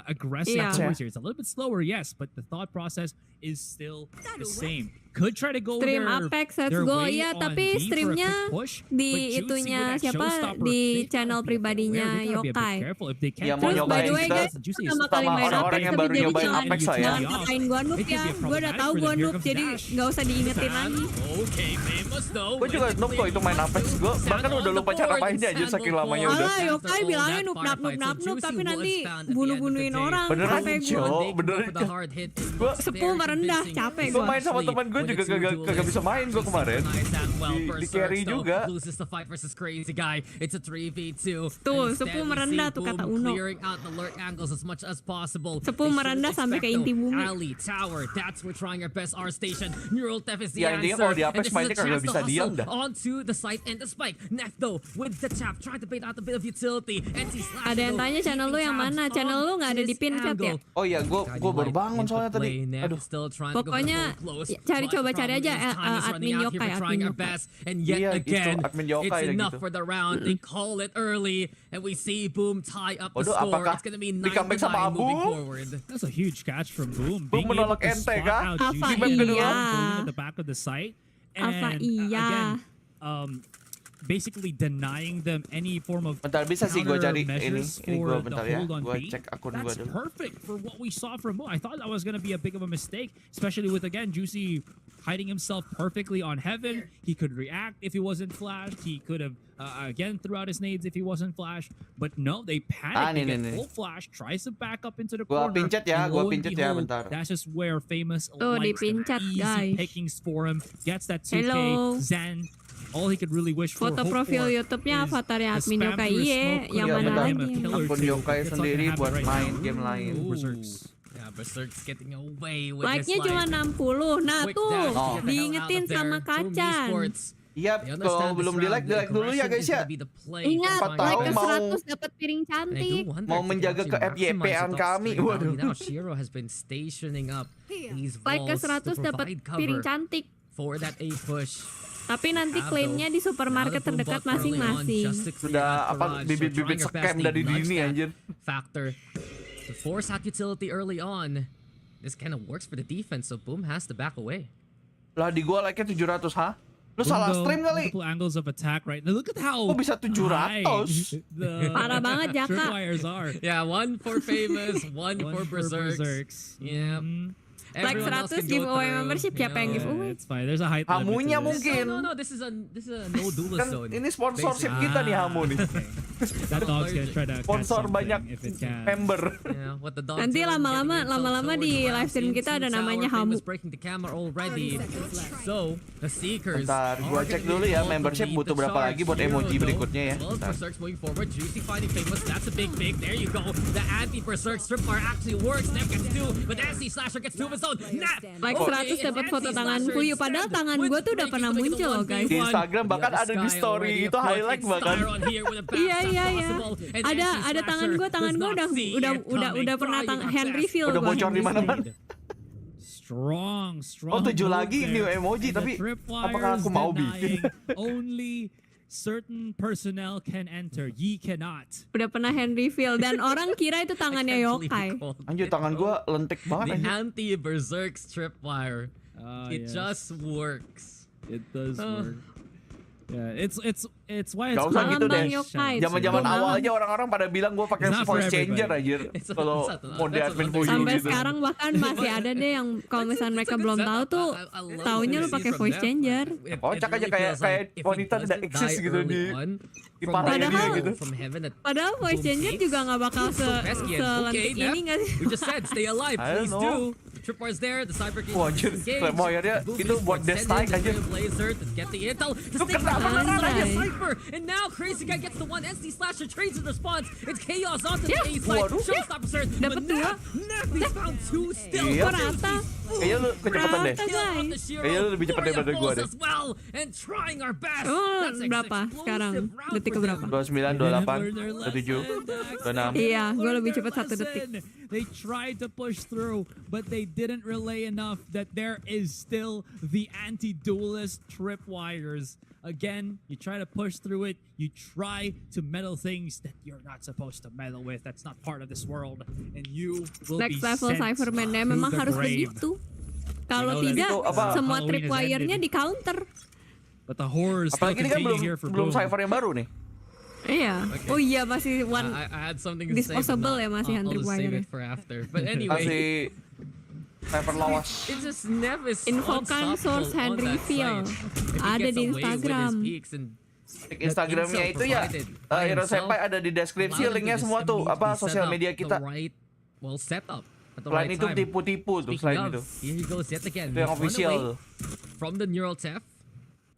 Aggressive Yeah. towards here. It's a little bit slower, yes, but the thought process is still the same. Could try to go Stream their, Apex, let's their go. way Iya, on tapi B for a streamnya quick push, di but Juicy itunya with that siapa showstopper, di they channel gotta be pribadinya aware, they gotta be a bit Yokai. careful if they can't Ya, mau Terus by the way kita guys, Juicy pertama is kali sama main orang-orang Apex yang tapi baru jadi nyobain jangan Apex lah ya. ngatain gua noob ya. Gua udah tahu gua noob jadi nggak usah diingetin lagi. Okay, Famous though. Gue juga noob kok itu main Apex. Gue bahkan udah lupa cara mainnya aja saking lamanya udah. Alah, Yokai bilangnya noob tapi nanti bunuh-bunuhin orang. Beneran, Capek Cok. gua. Beneran. Gua Sepuh merendah, capek Gue gua. main sama teman gue juga kagak bisa main gue kemarin. Di carry juga. Tuh, sepuh merendah tuh kata Uno. Sepuh merendah sampai ke inti bumi. Ya intinya kalau di Apex mainnya kagak bisa diam dah. Ada yang tanya channel lu yang mana? Channel lu nggak ada di pin chat ya? Oh iya, gue baru bangun soalnya tadi. Aduh. Pokoknya coba cari aja admin Yokai, admin Yokai. Iya, itu admin Yokai It's gitu. enough for the round. They call it early, and we see Boom tie up the Waduh, score. apakah It's gonna be di comeback sama 9-9 Abu? moving forward. That's a huge catch from Boom. Boom Being able menolak to ente spot kah? out Apa Juicy iya? going at the back of the site. Apa And iya? again, basically denying them any form of Bentar, bisa sih gue cari ini countermeasures gue for bentar the ya. hold on Gue B. cek akun gue That's dulu. perfect for what we saw from Boom. I thought that was going to be a big of a mistake, especially with, again, Juicy hiding himself perfectly on Heaven. He could react if he wasn't flashed. He could have, again, threw out his nades if he wasn't flashed. But no, they panic. They get full flash, tries to back up into the Gua corner. pincet ya, and gua lo and pincet ya, behold, bentar. That's just where Famous Tuh, likes dipincet, easy guys. pickings for him. Gets that 2K. Hello. Zen. All he could really wish for, Foto hope profil for YouTube-nya is avatarnya the admin spam Yokai. through Iya, smoke yang Iya, could mana give him a lagi? kill or akun two. Yokai It's not sendiri gonna buat happen right main now. game lain. Ooh, Berserks. Yeah, Berserk's getting away with Like-nya his cuma life. 60. Nah Quick tuh, dash to get the hell diingetin out of sama there. Boom Kacan. Esports. Iya, They kalau understand belum this di round, like the dulu ya aggression guys is ya. gonna be the play Ingat, for Empat like tahun ke mau 100 dapat piring And I do cantik. wonder Mau if they menjaga can ke actually FYP-an maximize the kami. top Waduh. stream. Now Shiro has been stationing up these Like ke vaults to 100 dapat provide piring cover cantik. for that A push. Tapi nanti klaimnya di supermarket terdekat masing-masing. Sudah apa bibit-bibit scam dari dini anjir. Factor to force hack utility early on. This kind of works for the defense, so Boom has to back away. Lah di gua like-nya 700, ha? Lu salah Boom, stream kali. multiple angles of attack right now. Look at how Kok bisa 700? high the Parah banget, Jaka. tripwires are. Yeah, one for Famous, one for For Berserks. Yeah. Like Everyone else 100 can go giveaway through, membership, you siapa yang know. giveaway? It's fine. There's a height limit to Hamunya this. mungkin. No, this is a no duelist Kan zone. ini sponsorship basically. kita nih Hamu nih. That dog's gonna try to catch Sponsor something banyak if it can. member. Yeah, what the dog Nanti doing, lama-lama getting himself di towards the live stream round. kita ada Into namanya tower, Hamu. Famous breaking the camera already. So, the Seekers Bentar, gua are cek gonna dulu be ya, involved to membership lead butuh the berapa charge. lagi buat Hero, emoji though, berikutnya ya. as well as Bentar. Berserks moving forward. Juicy finding Famous. That's a big. There you go. The anti-Berserk strip bar actually works. Nev gets two, but Nancy Slasher gets two of his Like 100 dapat foto tangan fuyu, padahal tangan gue tuh udah pernah muncul loh guys. Di Instagram bahkan ada di story itu highlight bahkan. Iya. Ada tangan gue udah pernah hand reveal. Udah bocor di mana-mana. Strong. Oh 7 lagi new emoji, tapi apakah aku mau bikin? Only certain personnel can enter. Ye cannot. Udah pernah hand reveal dan orang kira itu tangannya yokai. Anjir tangan gua lentik banget The anjir. anti-berserk tripwire. It just works. It does work. Yeah, it's why it's Gak usah gitu deh. Yokai. Zaman aja orang-orang pada bilang gua pakai voice changer anjir. Kalau mau di admin fuyu sampai gitu. sekarang bahkan masih ada deh yang kalau misalnya mereka belum tahu tuh taunya lu pakai voice changer. Kocak aja kayak wanita tidak eksis gitu di parahnya dia gitu. Padahal voice changer juga nggak bakal selentik ini nggak sih? We just said stay alive, I don't please know. do. Tripwire's there, the cyber Wah anjir, Claymore-nya itu buat destrike anjir. Blazer to get the intel. Lu kena beneran aja. Cypher, and now Crazy Guy gets the one. NC Slasher trades the response. It's chaos onto the A side. Showstopper surge. Dapat dua. He's found two still. Iya. Kok rata? Kayaknya lu kecepatan deh. Rata guys. Kayaknya lu lebih cepat daripada gua deh. And trying our best. Oh, berapa sekarang? Detik ke berapa? 29, 28, 27, 26. Iya, gue lebih cepat 1 detik. They tried to push through, but they didn't relay enough that there is still the anti-duelist tripwires. Again, you try to push through it, you try to meddle things that you're not supposed to meddle with. That's not part of this world, and you will Next be level sent Cyberman to memang the harus grave. begitu. Kalau You know, tidak, itu apa? semua Halloween has tripwire-nya ended. di counter. But the horrors still Apalagi ini kan continue here for belum Boom. cypher yang baru nih. Iya. Oh iya masih one. I had something to Disposable say, ya masih hand I'll just save tripwire. it for after. But anyway, Masih cypher lawas. it just never Infokan source hand reveal. Ada di Instagram. Instagramnya itu ya Senpai ada di deskripsi, linknya semua tuh apa sosial media kita. Well, set up. Selain itu tipu-tipu tuh selain itu. Here he goes yet again. Itu yang official tuh. From the neural theft.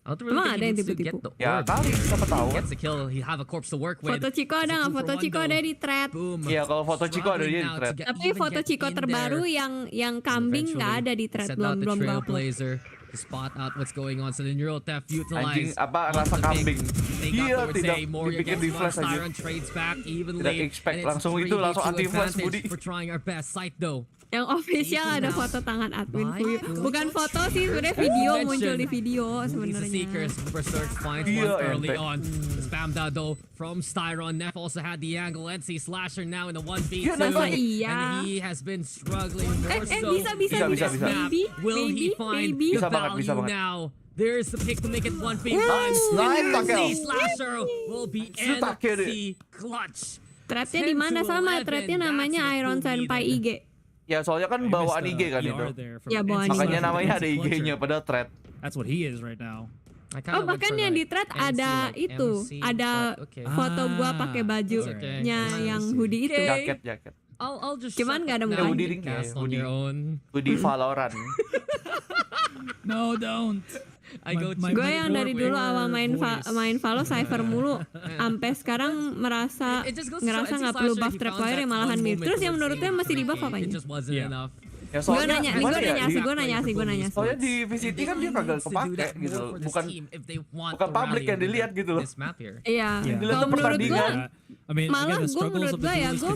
I don't Emang ada yang think he needs to tipu-tipu? get the Ya orb. kali siapa tahu kan. Gets the kill, he have a corpse to work with. Foto Chico ada nggak? Foto Chico ada di thread. Boom. Iya kalau foto Chico ada dia di Struggling now thread. to Tapi even foto get Chico in terbaru there. yang kambing nggak ada di thread, Send out the belum gue upload. trailblazer to spot out what's going on. So the neural theft Anjing utilized. apa rasa kambing. Iya tidak dibikin di flash aja. Tidak expect langsung itu langsung anti flash Budi. For trying our best sight though. Yang official ada foto tangan admin fuyu. Bukan foto sih, sebenarnya video muncul di video sebenarnya. Seekers, Berserk finds Iya, one early ente. on. Spammed out though from Styron. Neff also had the angle. NC Slasher now in the 1v2. Iya, Neff. Iya. And he has been struggling more so. Bisa. Bisa. Maybe, Will he find maybe. the Bisa banget, bisa value banget. now? There's the pick to make it 1v1. Nice, Takel. NC Slasher will be Takel. NC clutch. Threadnya di mana sama? Threadnya namanya Ironsenpai IG. Ya soalnya kan bawaan IG kan itu. Ya, bawaan IG. Makanya namanya ada IG-nya pada thread. That's what he is right now. Oh bahkan yang di thread ada itu, ada foto gua pakai bajunya yang hoodie itu. Jaket. I'll just Cuman nggak ada Ya, mukanya. hoodie ring ya, on your own. Hoodie Valorant. No, don't. Gue yang dari dulu awal main Valo Cypher mulu, sampai sekarang ngerasa nggak perlu buff trapwire malahan mirip. Terus yang menurut gue masih di buff apanya? Ya Gue soalnya nanya sih. soalnya di VCT kan dia kagak kepake gitu loh. Bukan public yang dilihat gitu loh. Iya. Dilihat Kalau tuh menurut gue, pertandingan. malah gue menurut gue ya gue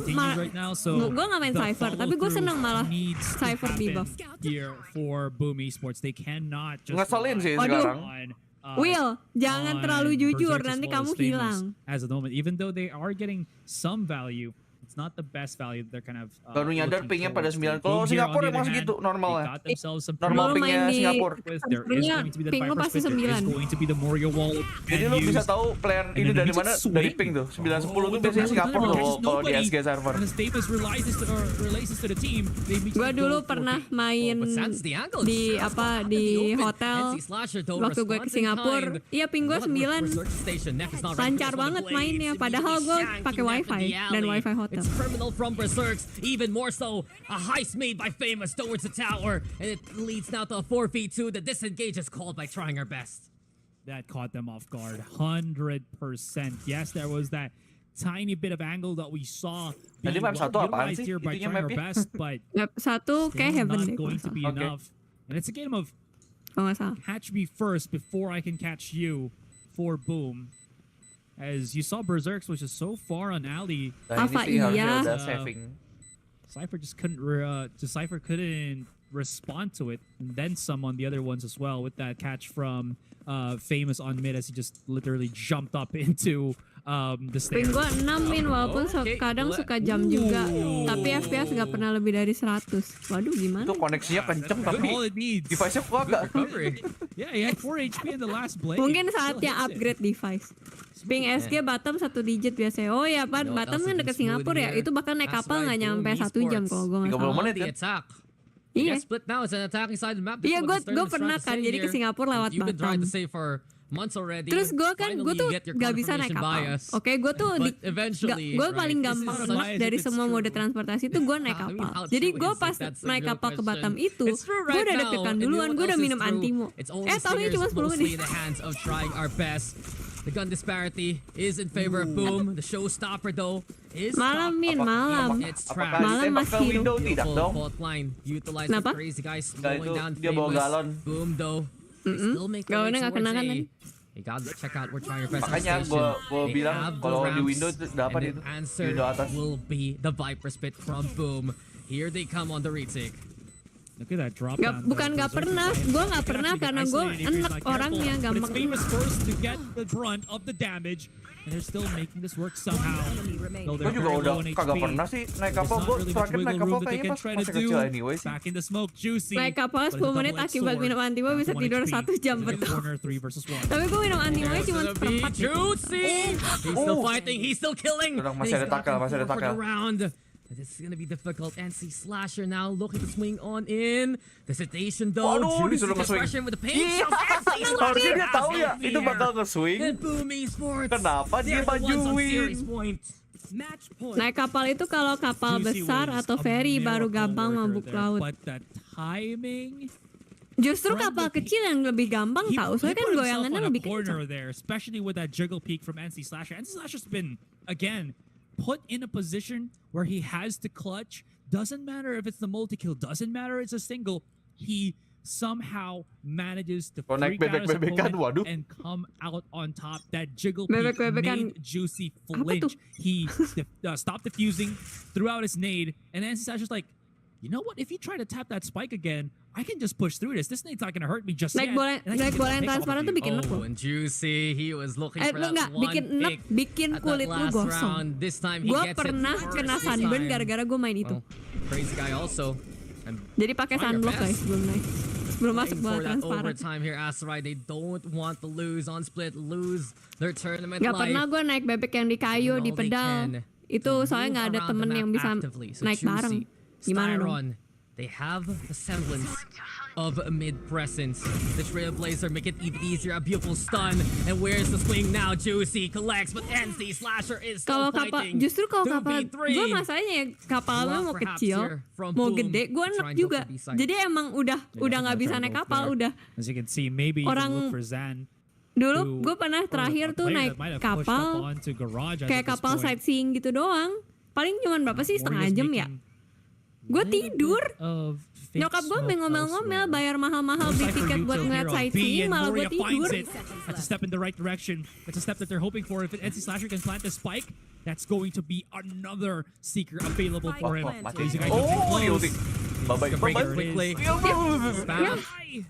nggak main Cypher, tapi gue seneng malah Cypher di buff. Here for Boom Esports, they cannot just Ngeselin sih Waduh. sekarang. Will, jangan terlalu jujur, nanti kamu hilang. As of the moment, even though they are getting some value, it's not the best value that they're kind of Baru nyadar looking pingnya pada forward 9. to. Kalau Boom here, Singapura on the emang other segitu hand, normalnya. they got themselves some Normal Dulu pingnya main di- Singapura. There is going to be the Ping Viper pasti Spit, there is 9. going to be the Moria Wall. Jadi and lu bisa used. tahu player ini And then dari he mana? just Dari swing. ping tuh. 9-10 tuh with the biasanya Moria Singapura Wall, loh kalau di nobody. SG server. When the Staples releases to the team, they immediately Gue dulu go for pernah ping. main di hotel waktu gue ke Singapura. Iya ping gue 9. Lancar banget mainnya, padahal gue pakai wifi dan wifi hotel. It's criminal from Berserks, even more so. A heist made by Famous towards the tower, and it leads now to a 4v2. The disengage is called by trying our best. That caught them off guard, 100%. Yes, there was that tiny bit of angle that we saw Tadi being map satu apaan utilized sih? here by Itunya trying our mapnya? best, but Map 1 kayak still Heaven not deh. going to be Okay. enough. And it's a game of Kalau nggak salah. catch me first before I can catch you for Boom. As you saw Berserks, which is so far on alley, Nah, ini Apa sih harusnya iya? udah saving. Cypher just couldn't respond to it, and then some on the other ones as well with that catch from Famous on mid as he just literally jumped up into the Ping stairs. gua 6 min walaupun kadang suka jam juga. Tapi FPS nggak pernah lebih dari 100. Waduh gimana? Itu koneksinya kenceng tapi All it needs. device-nya kok agak. Yeah, he had 4 HP in the last blade. Mungkin Still saatnya hits it. upgrade device. Ping SG bottom 1 digit biasanya. Oh ya, bottom kan deket Singapura ya. Itu bahkan naik kapal nggak nyampe 1 jam kalau gue nggak 30 salah. menit The kan? attack. Iya. Yeah, split now. It's an attacking side of the map. This Iya, is what the gue Sterling is pernah trying to kan. say Jadi ke here. Singapura lewat You've been trying to Batam. say for months already. Terus gue kan, gue Finally tuh you get your gak bisa naik confirmation kapal. bias. Oke, gue tuh But eventually, gue right, paling this gampang is enak bias dari if it's semua true. mode transportasi itu gue naik I mean, kapal. how Jadi true gue is it? pas That's a naik real kapal ke question. Batam itu, It's true gue right udah now, deg-degan and duluan. what Gue udah else is minum true? antimo. It's only Tahunya cuma 10 mostly menit. in the hands of trying our best. The gun disparity is in favor of Boom. The showstopper though is Malam min, malam. It's Apakah trapped. Malam ditembak Mas ke Hero. window tidak Beautiful dong? fault line utilized Kenapa? by crazy guys Enggak, slowing itu down dia bawa Famous. galon. Boom though. They still make their way Galonnya nggak towards kena kan A. tadi? You gotta check out we're trying our best. Makanya gua bilang kalau di window dapat itu. Di Answer window atas. will be the Viper spit from Boom. Here they come on the retake. Look at that drop Gak, down. bukan gak pernah, gue gak pernah karena gue enak orangnya But gampang. it's Famous first to get the brunt of the damage, and they're still making this work somehow. Though Gue they're juga very udah low on kagak HP. pernah sih naik There's kapal. not Gue really much terakhir naik wiggle kapal room that they kayaknya can pas try to masih do. kecil anyway sih. Back in the smoke, Juicy. Naik kapal But it's a 10 menit double-edged akibat sword. minum antimo Down bisa to 1 tidur HP. 1 jam In the betul. corner, 3 versus 1. Tapi gue minum antimonya There's cuma gonna be seperempat gitu. Juicy. He's still fighting. He's still killing. Masih And he's ada tackle, knocking masih ada forward for the tackle. round. This is gonna be difficult. NC Slasher now looking to swing on in. The sedation though. Waduh, Juicy disuruh gets nge-swing. pressure with the pain. Iya. NC Slasher Harusnya dia has tahu ya it itu here. bakal nge-swing. And Boom Esports. Kenapa dia They're the ones on majuin? series point. Match point. Naik kapal itu kalau kapal Juicy besar was atau a ferry baru miracle gampang worker mabuk there, laut. But the timing. Justru kapal kecil yang lebih gampang He tahu, soalnya kan put himself goyangannya on a lebih corner kencang. there, especially with that jiggle peak from NC Slasher. NC Slasher's been, again, put in a position where he has to clutch. Doesn't matter if it's the multi-kill, doesn't matter if it's a single. He somehow manages to Naik freak out his bebek-bebekan, opponent waduh. and come out on top. That jiggle peak Bebek-bebekan. made Juicy Apa tuh? flinch. He stopped diffusing, threw out his nade, and NC Slasher's like, you know what? If you try to tap that spike again, I can just push through this. This nade's not gonna hurt me just Naik yet. bola, and I can naik get bola the yang pick off transparan of tuh you." bikin enak loh. And Juicy, he was looking for that Enggak, one bikin enak, pick bikin at that kulit lu last gosong. round. This time he Gue gets pernah it kena first sunburn time. gara-gara gue main itu. Well, crazy guy also. And Jadi pakai try your sunblock best. guys sebelum naik. Sebelum masuk fighting bola for that transparan. overtime here, Asteroid. They don't want to lose on split, lose their tournament Gak life. pernah gue naik bebek yang di kayu, di All they pedal. can Itu to soalnya move nggak ada around temen the yang map bisa actively. So naik bareng. Juicy, Gimana dong? Styron, they have a semblance of a mid presence. The Trailblazer make it even easier. A beautiful stun. And where's the swing now? Juicy collects, but NC Slasher is still Kalau kapal, fighting. justru kalau kapal, 2v3. gue masanya ya kapalnya mau Perhaps kecil, here from mau Boom, gede, gue enak trying to juga. go for B-side. Jadi emang udah nggak bisa naik kapal, udah. As you can see, maybe you Orang- can look for Zan. Dulu gue pernah terakhir tuh naik kapal, kayak kapal sightseeing gitu doang. Paling cuman berapa sih, setengah jam ya? Gue tidur. Nyokap gue ngomel-ngomel bayar mahal-mahal beli tiket buat ngeliat sightseeing, malah gue tidur. That's a step in the right direction. That's a step that they're hoping for. If NC Slasher can plant the spike, that's going to be another seeker available for him. These guys are too Oh, close. ulti. Bye-bye, Break it bye-bye. quickly.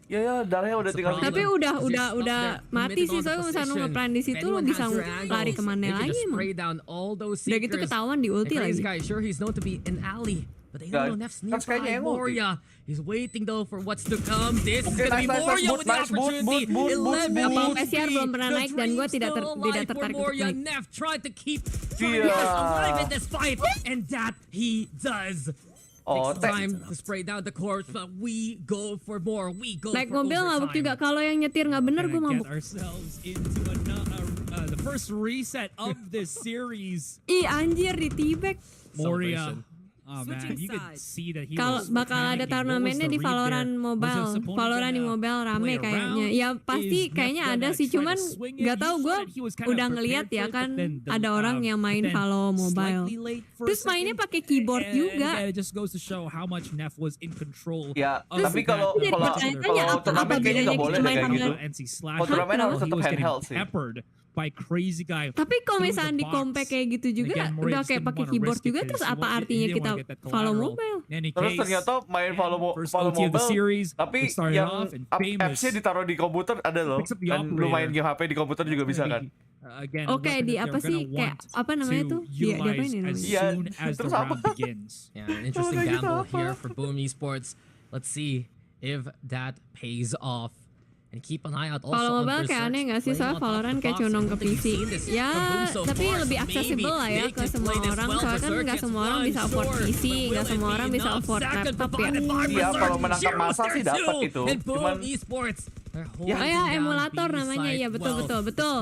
Iya, ya, darahnya udah tinggal Tapi dikit. udah mati sih, soalnya kalau misalnya ngeplan di situ lo bisa lari kemana lagi emang. Udah gitu ketahuan di ulti lagi. Guy, sure he's known to be an alley. But they Guys, don't know Nef's kan kayaknya nearby. yang ulti. Moria is waiting though for what's to come. This is Okay, gonna be nice, Moria boot, with the nice, boot, opportunity. boot, 11 boot. PCR belum pernah The naik dan gue dream's tidak still alive for tertarik untuk Moria. naik. Nef tried to keep Iya. alive in this fight, and that he does. Oh, Takes time to spray down the corpse, but we go for more. We go Naik for mobil mabuk overtime. juga, kalau yang nyetir nggak bener gue Gonna get mabuk. ourselves into the first reset of this series. Ih anjir di Tibet. Moria Oh man, you could see that he Kalau was bakal ada panicking. What was turnamennya the di read Valorant there? Mobile. Was his opponent Valorant di gonna Mobile rame play kayaknya. around? Ya pasti Is kayaknya Neff ada gonna sih, try to cuman swing it? nggak You tahu saw gue that he was kind of udah prepared ngeliat for ya it, kan but then the, ada orang yang main then Valo Mobile. slightly late for a Terus mainnya second. pakai keyboard And juga. again, it just goes to show how much Neff was in control. Ya, of tapi that kalau Jadi pertanyaan-tanya apa turnamen kayaknya bedanya nggak boleh kita deh main kayak gitu. sama- NC Slash. Kalau turnamen harus He tetap was getting handheld sih. peppered by crazy guy. Tapi kalau through misalnya the di box. compact kayak gitu juga Again, Moritz udah kayak didn't pakai wanna keyboard risk it juga, because terus he apa didn't artinya wanna kita get that Valo collateral. Mobile? In any Terus case, ternyata main Valo first Valo OT of the Mobile, series, tapi we started yang off and apps-nya Famous ditaruh di komputer ada loh. picks up the Dan lu main operator. game HP di komputer juga bisa kan? Again, a Oke, weapon di that apa they're sih gonna kayak want apa namanya to tuh? Dia apa utilize ini as namanya? Iya, soon as the terus round apa? begins. Yeah, an interesting Kayak gitu gamble apa? here for Boom Esports. Let's see if that pays off. And keep an eye out also Kalau on mobile kayak aneh nggak sih, soalnya Valorant kayak condong ke PC. Ya, tapi lebih accessible lah ya ke semua orang. Soalnya kan nggak semua orang bisa afford PC, nggak semua orang bisa afford laptop ya. Iya, kalau menangkap masa sih dapat itu. Cuman ya, emulator namanya. Iya, betul.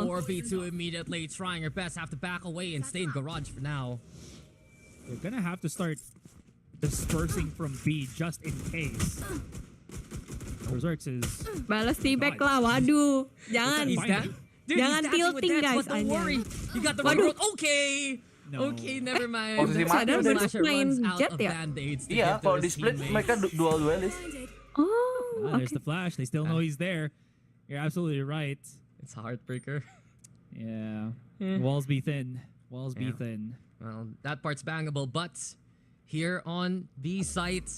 4v2 immediately trying her best, have to back away and stay in garage for now. They're gonna have to start dispersing from B just in case. Berserks is Balas T-back lah, waduh. Jangan. He's that? Dude, Jangan he's dancing with tilting, that, guys, but don't aja. worry. You got the Waduh. remote. Okay. No. Okay, never mind. Posisi mati Sadar udah. Berserk main runs out Jet of ya? band-aids to Iya, get to kalau his di split teammates. mereka dual duelist. Oh, there's the flash. They still know he's there. You're absolutely right. It's a heartbreaker. Yeah. Walls be thin. Walls be Yeah. thin. Well, that part's bangable, but here on B site,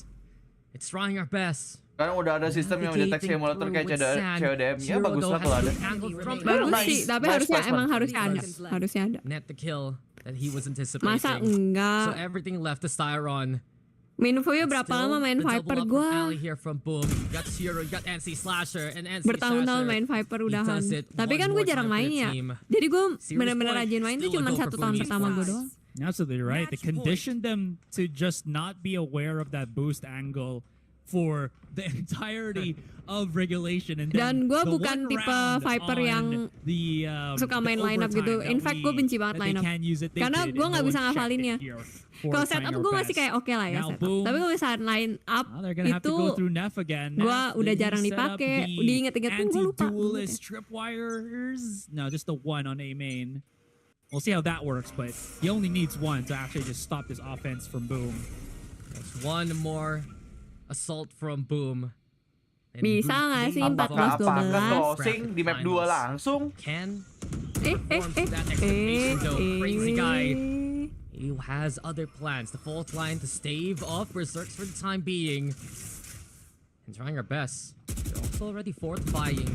it's trying our best. Sekarang udah ada sistem yang mendeteksi emulator kayak CODM. Ya bagus lah kalau ada. bagus sih, tapi harusnya placement. emang harusnya ada. Harusnya ada. Net the kill that he was anticipating. Masa So enggak? everything left to Styron. Main fuyu berapa lama main Viper gua? Here from Boom. You got Zero, you got NC Slasher, and NC Bertahun-tahun Slasher. main Viper He udahan. does it Tapi one kan more gue jarang time for main the ya. team. Jadi gue Series bener-bener point, rajin main tuh still a cuma go 1 for tahun Boom pertama gue Esports. doang. Absolutely right. They conditioned them to just not be aware of that boost angle for the entirety of regulation. And Dan gue the bukan one tipe round Viper on yang the, suka main the lineup gitu. overtime In that fact, gue benci banget that they lineup. can use it, they Karena did, gue and nggak no bisa one checked ngafalinnya. it here for Kalau trying setup our gue masih best. kayak oke lah ya Now, setup. Boom. Tapi kalau misalnya line up Now they're gonna have to itu go through Neff again. gue Neff, udah did he jarang set up dipakai. the Diinget-inget pun gue lupa. anti-duelist tripwires? No, just the one on A main. We'll see how that works, but he only needs one to actually just stop this offense from Boom. There's one more assault from Boom. And Bisa Boom nggak sih leading the whole 14-12? Crossing di map 2 langsung. Can perform to that expectation though. Crazy guy. He has other plans. The fault line to stave off Berserks for the time being. And trying our best. They're also already fortifying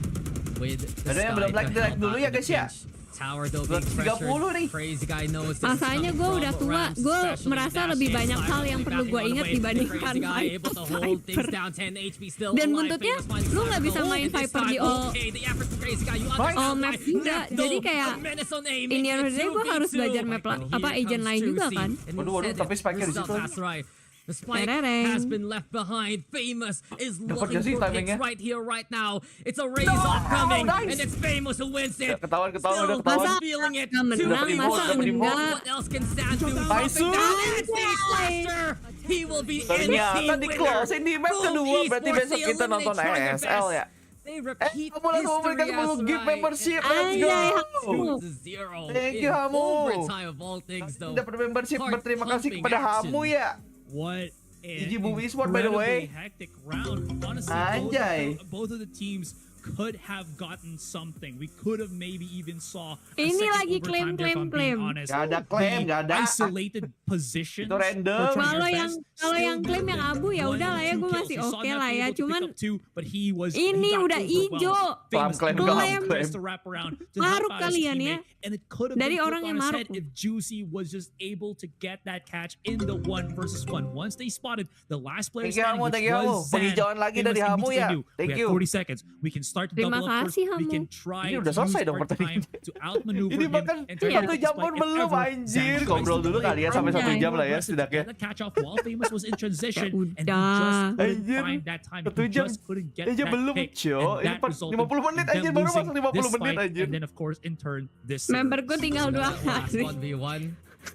with the Ada yang Sky belum to like help dulu out ya, in the guys, ya? pinch. Tower though being 30 pressured. nih. Crazy guy knows this is Masalahnya gue coming udah from tua, Rams, gue especially merasa Dash lebih in, banyak hal Skyler yang really perlu backing gue all the ingat way. dibandingkan Crazy guy able to hold things Viper. down, 10 HP still Dan alive. buntutnya, Famous finds lu nggak Skyler bisa to main hold it this Viper di time. all- Okay, the effort from Crazy guy, you all understand map why. juga. Neff, Jadi though, kayak a menace on aim, ini making it harusnya gue harus 2v2. belajar map apa Here agent comes lain juga Juicy, kan. and he Waduh, said tapi it spike-nya di himself, situ. that's right. The spike Terereng. has been left behind. Famous is looking nggak sih for timingnya? hits right here, right now. It's a raise off coming, nice. and it's Famous who wins it. Ketahuan, Still udah ketahuan. Masa feeling it. nggak menang, Dapat masa reward, dapat reward. enggak? What else can stand to Nice. dropping down NC Slasher? He will be Ternyata NC di winner. closing di map Boom kedua, berarti Esports, besok they kita nonton eliminate Trying Their ESL Best. ya. They repeat Kamu langsung memberikan history 10 as gift right. membership, let's Anjay, go! 2-0 Thank you, in Hamu. overtime of all things though. Dapat membership, berterima kasih Heart-pumping kepada action. Hamu ya. What GG Boom Esports, by the way. incredibly hectic round. Honestly, Anjay. both of the teams could have gotten something. We could have maybe even saw a Ini second lagi overtime there, if I'm being honest. Gak ada klaim, The gak ada. isolated positions. Itu random. for trying Kalau their yang best, kalau still yang klaim yang with abu ya one udah lah ya, or gue two masih kills. We saw oke Neff lah able ya. to pick Cuman up two, but he was ini he got udah overwhelmed. ijo. Famous Klaim, able klaim. just to wrap around to Maruk help out his kalian ya. teammate, and it could have Dari been orang flipped yang on his maruk. head if Juicy was just able to get that catch in the 1v1. Once they spotted the last player Thank you, standing, Hamu, which thank you, Hamu. was Zan, Penghijauan lagi Famous dari Hamu immediately ya. knew, Thank we you. have 40 seconds. We can start to Terima double up first. kasih, We Hamu. can try Ini to udah selesai use dong our time pertandingan. to outmaneuver Ini him bahkan and turn 1 out jam just pun like belum, if ever anjir. Zan tries Ngobrol to dulu play kali ya, sampai 1 Anjay. jam lah ya aggressive, setidaknya. get the catch off while Famous was in transition, and he Udah. just couldn't Anjir. find that time. 1 He jam. just couldn't get Aja that belum, pick, Cio. and Ini that resulted 50 menit, in them anjir. Baru losing masuk 50 this menit, fight, anjir. and then of course in turn this Member gue tinggal 2 Last hari. 1v1.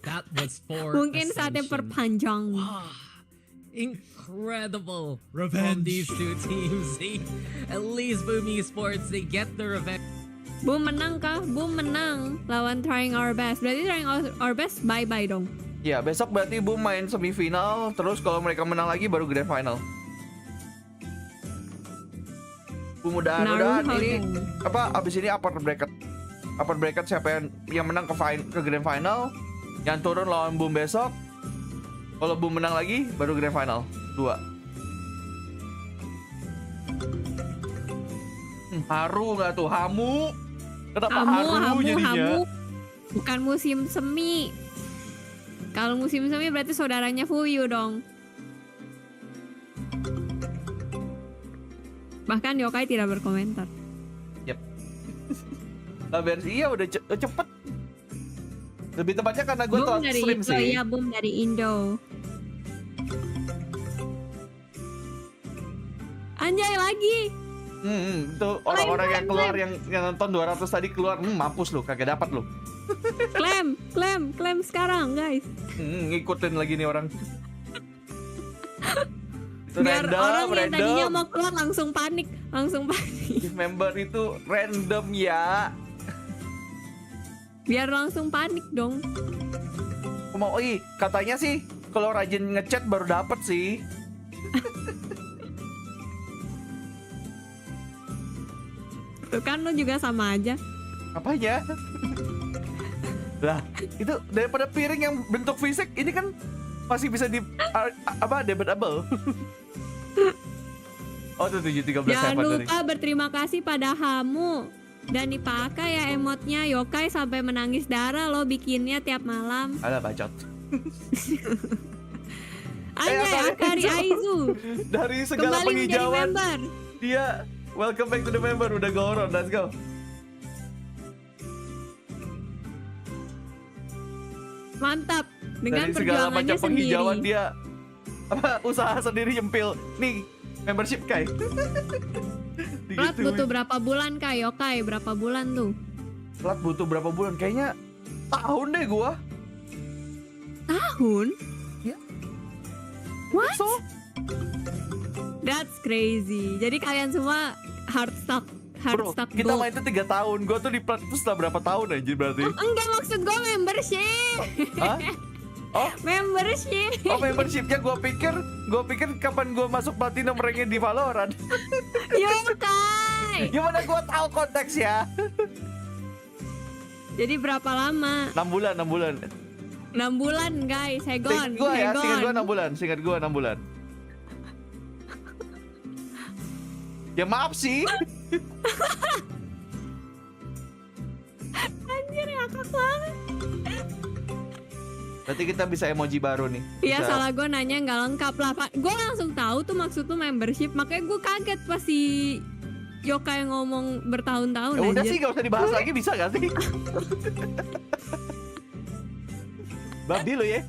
That was for Mungkin saatnya Ascension. perpanjang. Incredible Revenge from these two teams. At least Boom Esports, they get the revenge. Boom menang kah? Boom menang lawan Trying Our Best. Berarti Trying Our Best bye-bye dong. Ya, besok berarti Boom main semifinal, terus kalau mereka menang lagi baru grand final. Mudah-mudahan ini abis ini upper bracket siapa yang menang ke grand final, yang turun lawan Boom besok. Kalau Boom menang lagi baru grand final 2. Haru nggak tuh? Hamu? Kenapa haru jadinya? Bukan musim semi. Kalau musim semi berarti saudaranya fuyu dong. Bahkan yokai tidak berkomentar. Yep. Versi iya udah cepet. Lebih tepatnya karena gue telat stream sih. Iya, Boom dari Indo. Anjay lagi. Itu orang-orang yang keluar yang nonton 200 tadi keluar, mampus lu, kagak dapat lu. Klaim sekarang, guys. Ngikutin lagi nih orang. Itu biar orang yang random. tadinya mau keluar langsung panik. Member itu random ya. Biar langsung panik dong. Katanya sih kalau rajin ngechat baru dapet sih. Tuh kan lu juga sama aja. Apanya? Lah, itu daripada piring yang bentuk fisik ini kan masih bisa debatable. Oh, itu 713. Jangan lupa berterima kasih pada Hamu. Dan dipakai ya emotnya yokai sampai menangis darah lo bikinnya tiap malam. Alah bacot. Anjay, Akari Aizu. Dari segala kembali penghijauan member. dia welcome back to the member. Udah goron, let's go. Mantap. Dengan dari segala macam perjuangannya penghijauan sendiri. dia usaha sendiri nyempil. Nih, membership Kai. Plat butuh berapa bulan Kak yokai? Berapa bulan tuh? Plat butuh berapa bulan? Kayaknya tahun deh gua. Tahun? Ya. What? So? That's crazy. Jadi kalian semua hard stock Kita gold. main itu 3 tahun. Gua tuh di plat itu setelah berapa tahun aja berarti? Enggak, maksud gue membership. Hah? Oh, membership. Oh, membershipnya gue pikir kapan gue masuk platinum ranknya di Valorant. Yokai. Gimana gue tahu konteks ya? Jadi berapa lama? 6 bulan. 6 bulan guys, Seingat gue 6 bulan. Ya maaf sih. Anjir, ngakak banget. Berarti kita bisa emoji baru nih. Iya, salah gue nanya nggak lengkap lah Pak. Gue langsung tahu tuh maksud tuh membership. Makanya gue kaget pas si yokai ngomong bertahun-tahun. Udah sih gak usah dibahas lagi, bisa gak sih? Babi lo ya.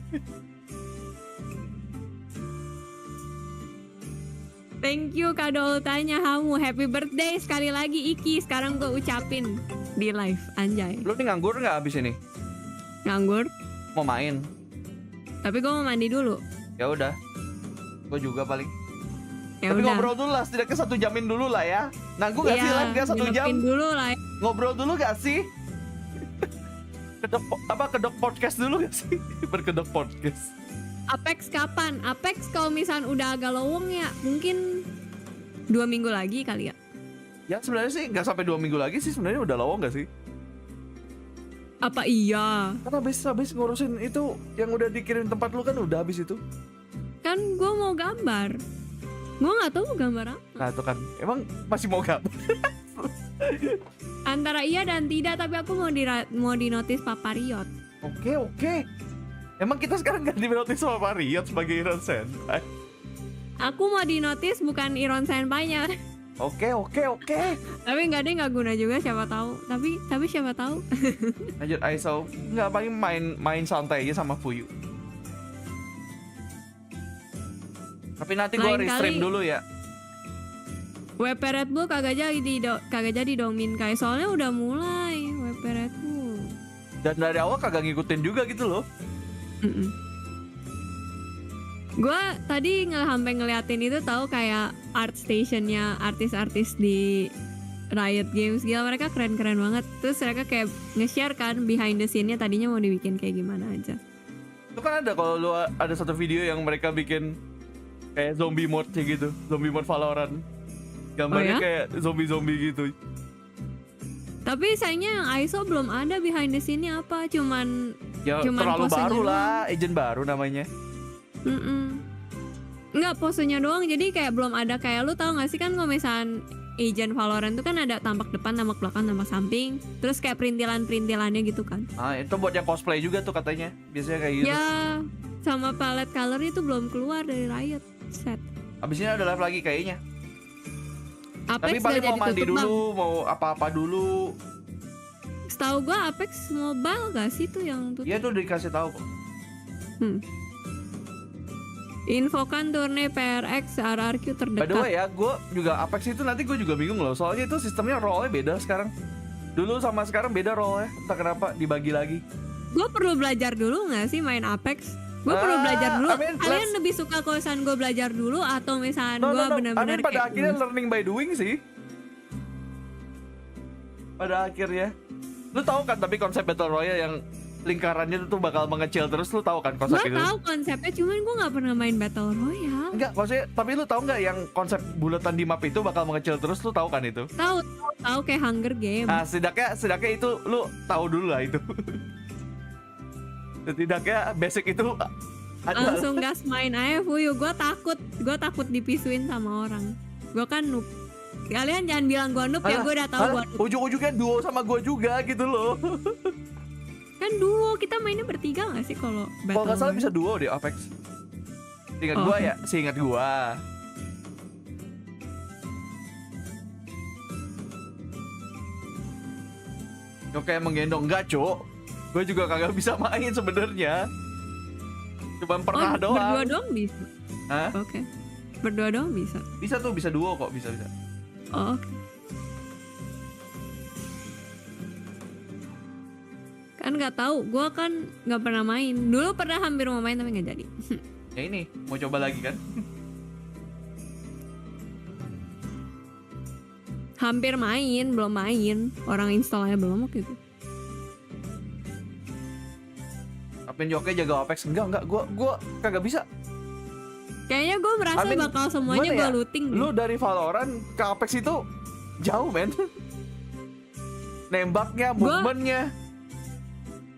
Thank you kado ultanya Hamu. Happy birthday sekali lagi Iki. Sekarang gue ucapin di live. Anjay. Lu nih nganggur gak abis ini? Nganggur. Mau main? Tapi gue mau mandi dulu. Ya udah. Gue juga paling. Ya tapi udah. ngobrol dulu lah, setidaknya 1 jamin dulu lah ya. Nanggung gak sih live gak 1 jam? Dulu lah ya. Ngobrol dulu gak sih? Kedok podcast dulu gak sih? Berkedok podcast. Apex kapan? Apex kalau misalnya udah agak lowong ya mungkin 2 minggu lagi kali ya. Ya sebenarnya sih nggak sampai 2 minggu lagi sih, sebenarnya udah lowong gak sih? Apa iya? Kan habis ngurusin itu yang udah dikirim tempat lu kan udah habis itu. Kan gue mau gambar. Gue nggak tahu mau gambar apa. Nah itu kan emang masih mau gambar. Antara iya dan tidak, tapi aku mau di notice Papa Riot. Oke. Emang kita sekarang gak di notice sama Pak Riot sebagai Senpai? Aku mau di notice bukan ironsenpai-nya. Oke. Tapi nggak deh, nggak guna juga, siapa tahu. Tapi siapa tahu. Lanjut ISO. Nggak, paling main santai aja sama Fuyu. Tapi nanti gue restream dulu ya. WP Red Bull kagak jadi dong Min Kai, soalnya udah mulai WP Red Bull. Dan dari awal kagak ngikutin juga gitu loh. Gue tadi sampai ngeliatin itu tahu kayak art stationnya artis-artis di Riot Games. Gila, mereka keren-keren banget. Terus mereka kayak nge-share kan behind the scene-nya tadinya mau dibikin kayak gimana aja. Itu kan ada kalau lu ada satu video yang mereka bikin kayak zombie mode kayak gitu, zombie mode Valorant. Gambarnya kayak zombie-zombie gitu. Tapi sayangnya yang ISO belum ada behind the scene-nya apa, cuman terlalu baru doang. lah, agent baru namanya. Enggak, posenya doang, jadi kayak belum ada. Kayak lu tahu gak sih kan kalau misalnya agent Valorant tuh kan ada tampak depan, tampak belakang, tampak samping, terus kayak perintilannya gitu kan. Itu buat yang cosplay juga tuh katanya, biasanya kayak gitu. Ya, sama palette color itu belum keluar dari Riot set. Abis ini ada live lagi kayaknya. Apex tapi paling mau mandi dulu, bang. mau apa-apa dulu. Setahu gua Apex Mobile gak sih tuh yang tutup? Iya tuh udah dikasih tahu kok. Infokan turne PRX RRQ terdekat. By the way ya, gue juga Apex itu nanti gue juga bingung loh. Soalnya itu sistemnya role-nya beda sekarang. Dulu sama sekarang beda role-nya. Entah kenapa dibagi lagi. Gue perlu belajar dulu gak sih main Apex? Gue perlu belajar dulu. Kalian lebih suka kosan gue belajar dulu atau misalnya gue benar-benar pada akhirnya learning by doing sih. Pada akhirnya. Lu tahu kan tapi konsep Battle Royale yang lingkarannya tuh bakal mengecil terus, lu tahu kan konsep itu? Gue tahu konsepnya, cuman gue nggak pernah main Battle Royale. Enggak, maksudnya, tapi lu tahu nggak yang konsep bulatan di map itu bakal mengecil terus, lu tahu kan itu? Tahu kayak Hunger Game. Nah, setidaknya itu lu tahu dulu lah itu. Setidaknya basic itu ada. Langsung gas main aja fuyu. Gue takut dipisuin sama orang. Gue kan noob. Kalian jangan bilang gue noob ya, gue udah tahu gue noob. Ujung-ujungnya duo sama gue juga gitu loh. Kan duo, kita mainnya bertiga gak sih kalau battle? Kalau nggak salah bisa duo deh Apex. Seingat gua ya, seingat gua. Oke, menggendong enggak, Cok. Gue juga kagak bisa main sebenarnya. Cuma pernah doang. Berdua doang bisa. Hah? Oke. Berdua doang bisa. Bisa tuh, bisa duo kok, bisa. Oh, oke. Kan nggak tahu, gue kan nggak pernah main. Dulu pernah hampir mau main tapi nggak jadi. Ya ini, mau coba lagi kan? Hampir main, belum main. Orang installnya belum waktu itu. Apin yokai jaga Apex enggak, gue kagak bisa. Kayaknya gue merasa bakal semuanya gue looting. Lu dari Valorant ke Apex itu jauh, men. Nembaknya, movementnya.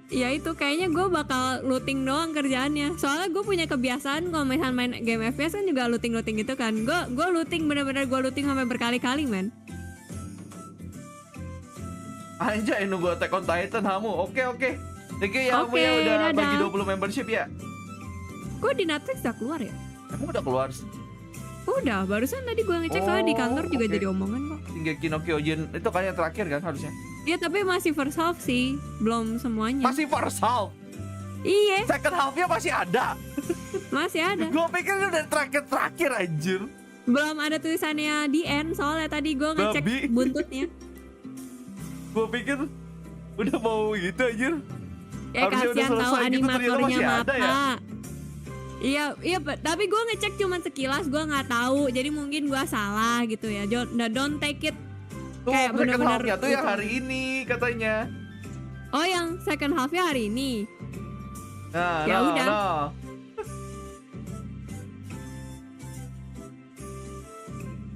Ya itu kayaknya gue bakal looting doang kerjaannya. Soalnya gue punya kebiasaan kalau misalnya main game FPS kan juga looting gitu kan. Gue looting bener-bener gue looting sampai berkali-kali, men. Anjay, nunggu Attack on Titan hamu. Oke. Thank you ya, kamu yang udah bagi 20 membership ya. Kok di Netflix udah keluar ya? Emang udah keluar? Udah, barusan tadi gue ngecek soalnya di kantor juga jadi omongan kok. Shingeki no Kyojin itu kan yang terakhir kan harusnya. Iya, tapi masih first half sih, belum semuanya. Masih first half? Iya. Second halfnya masih ada? Masih ada. Gue pikir itu udah terakhir anjir. Belum ada tulisannya di end, soalnya tadi gue ngecek buntutnya. Gue pikir udah mau gitu anjir. Ya kasihan tahu animatornya mata. Ya? Iya, tapi gue ngecek cuma sekilas, gue nggak tahu, jadi mungkin gue salah gitu ya. Don't take it tuh, kayak benar-benar tuh yang hari ini katanya. Oh, yang second halfnya hari ini. Nah, ya udah.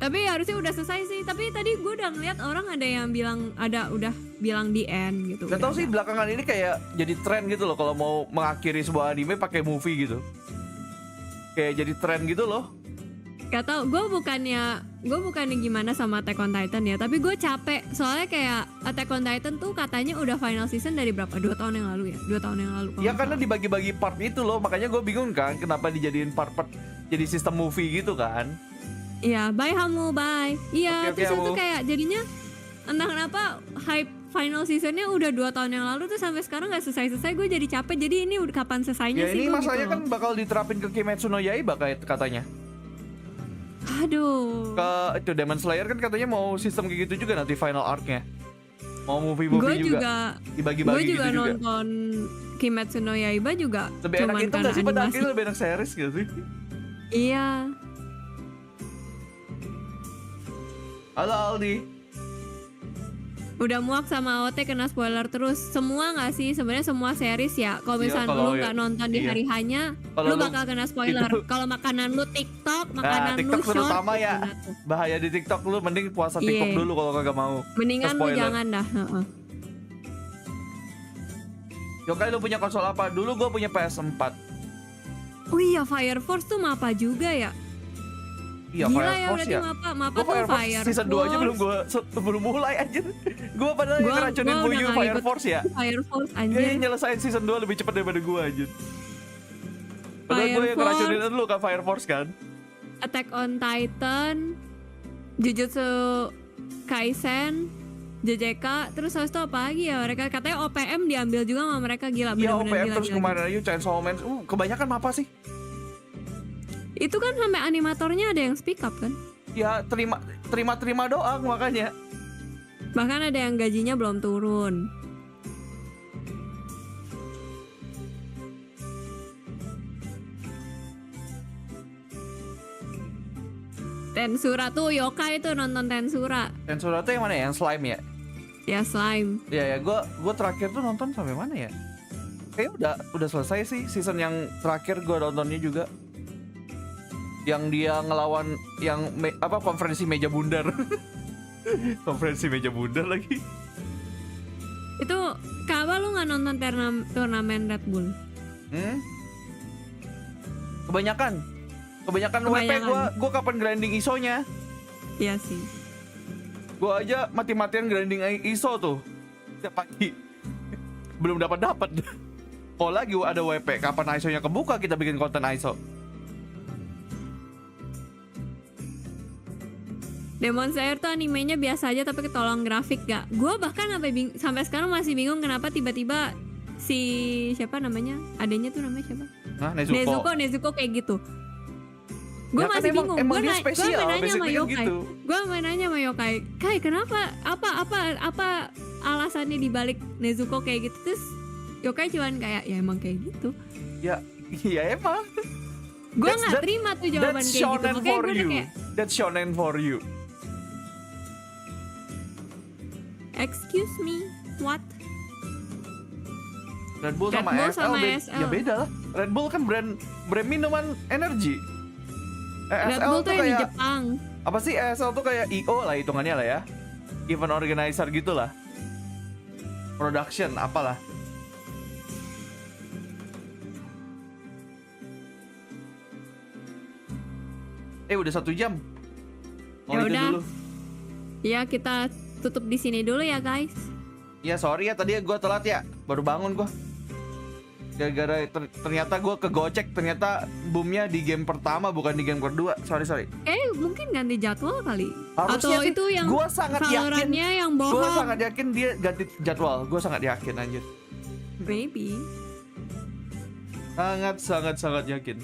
Tapi harusnya udah selesai sih. Tapi tadi gue udah ngeliat orang ada yang bilang udah bilang di end gitu. Gak tau sih belakangan ini kayak jadi tren gitu loh kalau mau mengakhiri sebuah anime pakai movie gitu. Kayak jadi tren gitu loh. Gak tau, gue bukannya gimana sama Attack on Titan ya, tapi gue capek soalnya kayak Attack on Titan tuh katanya udah final season dari berapa? 2 tahun yang lalu ya? 2 tahun yang lalu. Ya karena dibagi-bagi part itu loh, makanya gue bingung kan kenapa dijadiin part-part jadi sistem movie gitu kan. Iya, bye Hamu, bye. Iya, terus itu kayak jadinya entah kenapa hype final seasonnya udah 2 tahun yang lalu tuh sampai sekarang gak selesai-selesai. Gue jadi capek, jadi ini udah kapan selesainya sih? Ya ini masalahnya gitu kan bakal diterapin ke Kimetsu no Yaiba katanya. Aduh. Ke itu Demon Slayer kan katanya mau sistem kayak gitu juga nanti final arc-nya. Mau movie Gue juga. juga Dibagi-bagi gue gitu juga juga. nonton Kimetsu no Yaiba juga Lebih enak cuman itu karena nggak sih pada animasi. akhirnya lebih enak series gitu sih. Iya. Halo Aldi. Udah muak sama AOT kena spoiler terus. Semua nggak sih? Sebenarnya semua series ya. Kalau Iya, misalnya kalau lu nggak nonton di iya. hari hanya, Kalau lu lu bakal kena spoiler. itu- Kalau makanan lu TikTok, Nah, makanan TikTok lu short, terutama ya. kena tuh. Bahaya di TikTok, lu mending puasa TikTok Iya. dulu kalau kagak mau. Mendingan lu Spoiler. jangan dah. Heeh. Yokai lu punya konsol apa? Dulu gue punya PS4. Oh iya, Fire Force tuh mapa juga ya. Iya, Gila Fire ya Force berarti ya. mapa Gue tuh Fire Force Fire season 2 aja Force. belum mulai aja. Gue padahal yang ngeracunin Gua fuyu udah nggak Fire ngikut Force ya. Fire Force Dia anjir. yang nyelesain season 2 lebih cepat daripada gue aja. Padahal gue Fire yang ngeracunin Force. lu kan Fire Force kan. Attack on Titan, Jujutsu Kaisen, JJK, terus habis itu apa lagi ya? Mereka katanya OPM diambil juga sama mereka, gila Iya bener-bener OPM gila, terus gila, kemarin gila. aja Chainsaw Man. Kebanyakan apa sih? Itu kan sampai animatornya ada yang speak up kan? Ya terima doang makanya. Bahkan ada yang gajinya belum turun. Tensura tuh yokai tuh, nonton Tensura. Tensura tuh yang mana ya? Yang slime ya? Ya slime. Iya ya, gue terakhir tuh nonton sampai mana ya? Kayaknya udah selesai sih season yang terakhir gue nontonnya juga. Yang dia ngelawan yang konferensi meja bundar. Konferensi meja bundar lagi. Itu kapan lu nggak nonton turnamen Red Bull? Kebanyakan WP gue kapan grinding ISO-nya? Iya sih. Gue aja mati-matian grinding ISO tuh tiap pagi. Belum dapat. Oh lagi ada WP, kapan ISO-nya kebuka kita bikin konten ISO. Demon Slayer tuh animenya biasa aja tapi ketolong grafik gak? Gue bahkan sampai sekarang masih bingung kenapa tiba-tiba si siapa namanya? Adanya tuh namanya siapa? Nah, Nezuko kayak gitu. Gue Ya kan masih bingung. emang dia Gue spesial, nanya sama basically Yokai. gitu. Gue nanya sama Yokai, Kai kenapa? Apa alasannya dibalik Nezuko kayak gitu? Terus Yokai cuman kayak ya emang kayak gitu. Ya emang. Gue nggak terima tuh jawaban kayak gitu. Makanya gue udah kayak That's shonen for you. excuse me, what? Red Bull Red sama Bull ESL, sama ESL. ya beda lah. Red Bull kan brand minuman energi. Red ESL Bull tuh yang di kayak Jepang. apa sih? ESL tuh kayak IO lah hitungannya lah ya. Event organizer gitu lah. Production apalah. Udah 1 jam. Ya Itu udah. dulu. Ya kita tutup di sini dulu ya guys. Ya sorry ya tadi gue telat ya. Baru bangun gue. Gara-gara ternyata gue kegocek. Ternyata boomnya di game pertama bukan di game kedua. Sorry. Mungkin ganti jadwal kali. Harusnya atau sih, itu yang gua sangat yakin. salurannya yang Gue bohong. sangat yakin dia ganti jadwal. Gue sangat yakin anjir. Maybe. Sangat yakin.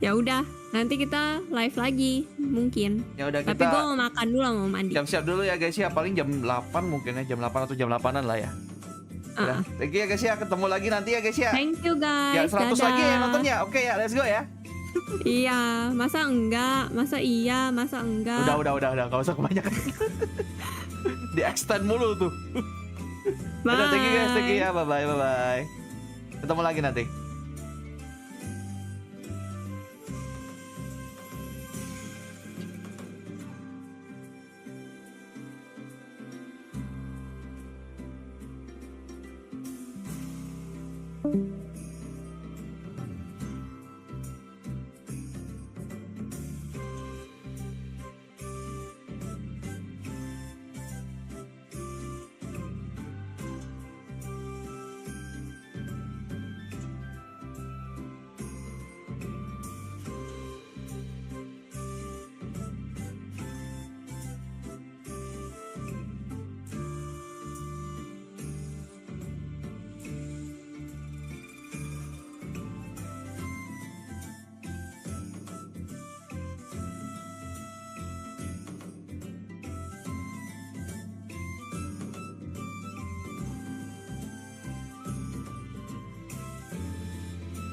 Ya udah, nanti kita live lagi mungkin. Ya udah Tapi gue mau makan dulu, mau mandi. siap dulu ya guys ya. Paling jam 8 mungkin ya. Jam 8 atau jam 8an lah ya. Udah. Thank you ya guys ya. Ketemu lagi nanti ya guys ya. Thank you guys. Ya 100 dadah. lagi ya nontonnya. Oke ya, let's go ya. Iya, masa enggak? Masa iya? Masa enggak? Udah. Gak usah kebanyakan. Di extend mulu tuh. Bye. Udah, thank you guys. Thank you ya. Bye-bye. Ketemu lagi nanti. Bye.